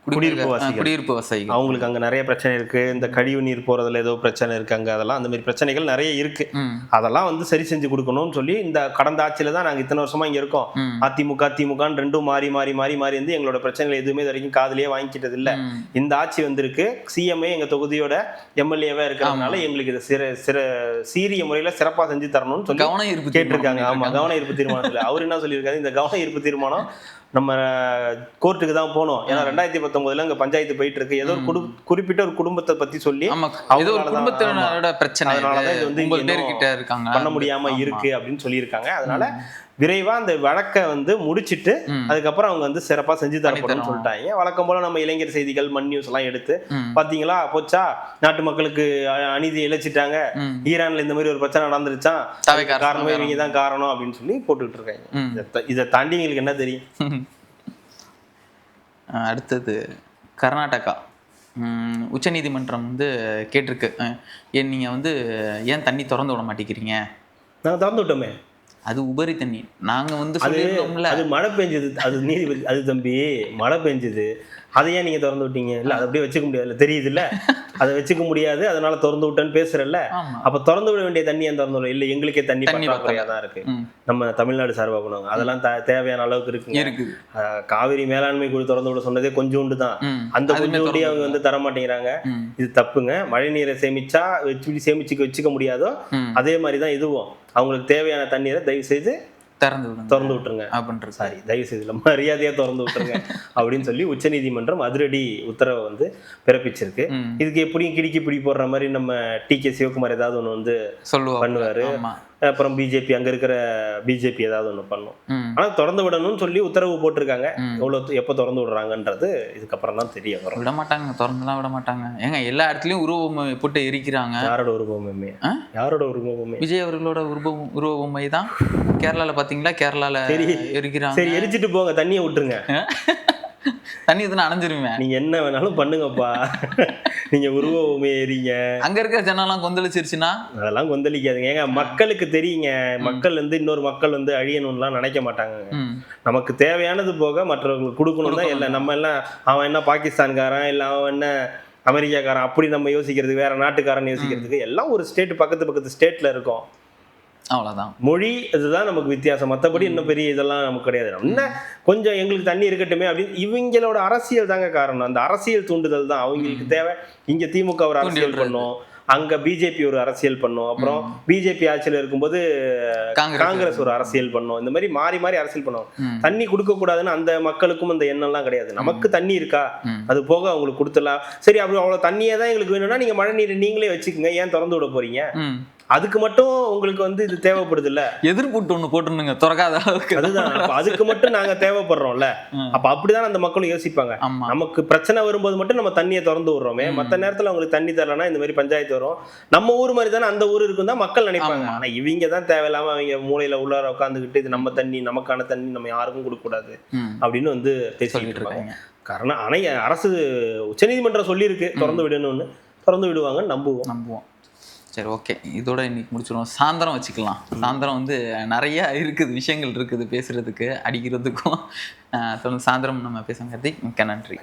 குடியிருப்பு வசதிகள் அவங்களுக்கு அங்க நிறைய பிரச்சனை இருக்கு. இந்த கழிவு நீர் போறதுல ஏதோ பிரச்சனை இருக்கு அங்க, அதெல்லாம் அந்த மாதிரி பிரச்சனைகள் நிறைய இருக்கு. அதெல்லாம் வந்து சரி செஞ்சு கொடுக்கணும்னு சொல்லி இந்த கடந்த ஆட்சியில தான் நாங்க இத்தனை வருஷமா இங்க இருக்கோம். அதிமுக திமுக ரெண்டும் மாறி வந்து எங்களோட பிரச்சனைகள் எதுவுமே வரைக்கும் காதலியே வாங்கிக்கிட்டது இல்ல. இந்த ஆட்சி வந்திருக்கு, சிஎம்ஏ எங்க தொகுதியோட எம்எல்ஏவா இருக்கிறதுனால எங்களுக்கு இதை சீரிய முறையில சிறப்பா செஞ்சு தரணும்னு சொல்லி கேட்டிருக்காங்க. ஆமா, கவன ஈர்ப்பு தீர்மானத்துல அவர் என்ன சொல்லியிருக்காரு, இந்த கவன ஈர்ப்பு தீர்மானம் நம்ம கோர்ட்டுக்கு தான் போனோம். ஏன்னா 2019 அங்க பஞ்சாயத்து போயிட்டு இருக்கு. ஏதோ ஒரு குறிப்பிட்ட ஒரு குடும்பத்தை பத்தி சொல்லி அதனாலதான் இது வந்து பண்ண முடியாம இருக்கு அப்படின்னு சொல்லியிருக்காங்க. அதனால விரைவா அந்த வழக்கை வந்து முடிச்சிட்டு அதுக்கப்புறம் அவங்க வந்து சிறப்பா செஞ்சு தரப்படும் சொல்லிட்டாங்க. வழக்கம் போல நம்ம இளைஞர் செய்திகள், மண் நியூஸ் எல்லாம் எடுத்து பாத்தீங்களா போச்சா, நாட்டு மக்களுக்கு அநீதி இழைச்சிட்டாங்க, ஈரான்ல இந்த மாதிரி ஒரு பிரச்சனை நடந்துருச்சா, காரணமே இவங்க தான் காரணம் அப்படின்னு சொல்லி போட்டுக்கிட்டு இருக்காங்க. இதை தாண்டி எங்களுக்கு என்ன தெரியும்? அடுத்தது கர்நாடகா உச்சநீதிமன்றம் வந்து கேட்டிருக்கு, நீங்க வந்து ஏன் தண்ணி திறந்து விட மாட்டேங்கிறீங்க? நாங்க திறந்து விட்டோமே, அது உபரி தண்ணி. நாங்க வந்து சொல்லியிருந்தோம்ல, அது மழை பெஞ்சது, அது நீதிபதி அது தம்பி மழை பெஞ்சது, அதை ஏன் நீங்க திறந்து விட்டீங்க? இல்ல அதை அப்படியே வச்சுக்க முடியாது, தெரியுது இல்ல, அதை வச்சுக்க முடியாது, அதனால திறந்து விட்டேன்னு பேசுறல்ல. அப்ப திறந்து விட வேண்டிய தண்ணி ஏன் திறந்து விட? இல்ல எங்களுக்கே தண்ணி பற்றாக்குறையா தான் இருக்கு, நம்ம தமிழ்நாடு சார்பா பண்ணுவாங்க, அதெல்லாம் தேவையான அளவுக்கு இருக்கு. காவிரி மேலாண்மை குழு திறந்து விட சொன்னதே கொஞ்சோண்டு தான், அந்த கொஞ்சோண்டி அவங்க வந்து தர மாட்டேங்கிறாங்க. இது தப்புங்க. மழை நீரை சேமிச்சா வச்சுக்க முடியாதோ அதே மாதிரிதான் இதுவும். அவங்களுக்கு தேவையான தண்ணீரை தயவு செய்து திறந்து விட்டுருங்க அப்படின்றது, சாரி தயவு செய்து இல்லை, மரியாதையா திறந்து விட்டுருங்க அப்படின்னு சொல்லி உச்சநீதிமன்றம் அதிரடி உத்தரவை வந்து பிறப்பிச்சிருக்கு. இதுக்கு எப்படியும் கிடுக்கி பிடி போடுற மாதிரி நம்ம டி.கே. சிவகுமார் ஏதாவது ஒண்ணு வந்து பண்ணுவாரு, அப்புறம் பிஜேபி அங்க இருக்கிற பிஜேபி ஏதாவது ஒண்ணு பண்ணும். ஆனா திறந்து விடணும்னு சொல்லி உத்தரவு போட்டிருக்காங்க. எவ்வளவு எப்ப திறந்து விடுறாங்கன்றது இதுக்கப்புறம் தான் தெரிய வரும். விட மாட்டாங்க, திறந்துலாம் விட மாட்டாங்க. ஏங்க எல்லா இடத்துலயும் உருவ போட்டு எரிக்கிறாங்க. யாரோட உருவமே? விஜய் அவர்களோட உருவ பொம்மை தான் கேரளால பாத்தீங்களா, கேரளால எரிக்கிறாங்க. சரி, எரிச்சிட்டு போங்க, தண்ணியை விட்டுருங்க. தண்ணி இதுன்னு அணைஞ்சிருவேன். நீங்க என்ன வேணாலும் பண்ணுங்கப்பா, நீங்க உருவமே எறீங்க. அங்க இருக்கிற ஜனெல்லாம் கொந்தளிச்சிருச்சுன்னா அதெல்லாம் கொந்தளிக்காதுங்க. ஏங்க மக்களுக்கு தெரியுங்க, மக்கள் வந்து இன்னொரு மக்கள் வந்து அழியணும்லாம் நினைக்க மாட்டாங்க. நமக்கு தேவையானது போக மற்றவங்களுக்கு கொடுக்கணும் தான். இல்லை நம்ம எல்லாம் அவன் என்ன பாகிஸ்தான்காரன், இல்லை அவன் என்ன அமெரிக்காக்காரன் அப்படி நம்ம யோசிக்கிறதுக்கு, வேற நாட்டுக்காரன் யோசிக்கிறதுக்கு, எல்லாம் ஒரு ஸ்டேட் பக்கத்து ஸ்டேட்ல இருக்கும். அவ்வளவுதான். மொழி இதுதான் நமக்கு வித்தியாசம், மற்றபடி இன்னும் பெரிய இதெல்லாம் நமக்கு கிடையாது. என்ன கொஞ்சம் எங்களுக்கு தண்ணி இருக்கட்டுமே அப்படின்னு இவங்களோட அரசியல் தாங்க காரணம். அந்த அரசியல் தூண்டுதல் தான் அவங்களுக்கு தேவை. இங்க திமுக ஒரு அரசியல் பண்ணும், அங்க பிஜேபி ஒரு அரசியல் பண்ணும், அப்புறம் பிஜேபி ஆட்சியில் இருக்கும்போது காங்கிரஸ் ஒரு அரசியல் பண்ணும். இந்த மாதிரி மாறி மாறி அரசியல் பண்ணுவோம். தண்ணி கொடுக்க கூடாதுன்னு அந்த மக்களுக்கும் அந்த எண்ணம்லாம் கிடையாது. நமக்கு தண்ணி இருக்கா, அது போக அவங்களுக்கு கொடுத்துடலாம். சரி, அப்படி அவ்வளவு தண்ணியே தான் எங்களுக்கு வேணும்னா நீங்க மழை நீரை நீங்களே வச்சுக்கோங்க, ஏன் திறந்து விட போறீங்க? அதுக்கு மட்டும் உங்களுக்கு இது தேவைப்படுது இல்ல, எதிர்ப்பு ஒண்ணு போட்டுருங்க திறக்காத அளவுக்கு. அதுதான், அதுக்கு மட்டும் நாங்க தேவைப்படுறோம்ல. அப்ப அப்படிதான் அந்த மக்களும் யோசிப்பாங்க. நமக்கு பிரச்சனை வரும்போது மட்டும் நம்ம தண்ணியை திறந்து விடுறோமே, மத்த நேரத்துல அவங்களுக்கு தண்ணி தரலன்னா இந்த மாதிரி பஞ்சாயத்து வரும். நம்ம ஊர் மாதிரி தானே அந்த ஊர் இருக்கும் தான் மக்கள் நினைப்பாங்க. ஆனா இவங்க தான் தேவையில்லாம அவங்க மூலையில உள்ளார உட்காந்துக்கிட்டு இது நம்ம தண்ணி, நமக்கான தண்ணி, நம்ம யாருக்கும் கொடுக்க கூடாது அப்படின்னு பேசிக்கிட்டு இருக்காங்க. காரணம் ஆனா அரசு உச்சநீதிமன்றம் சொல்லியிருக்கு திறந்து விடணும்னு, திறந்து விடுவாங்கன்னு நம்புவோம். சரி, ஓகே, இதோட இன்னைக்கு முடிச்சிடுவோம். சாயந்தரம் வச்சுக்கலாம். சாயந்தரம் நிறைய இருக்குது, விஷயங்கள் இருக்குது பேசுறதுக்கு, அடிக்கிறதுக்கும். தொடர்ந்து சாயந்தரம் நம்ம பேசுங்க. மிக்க நன்றி.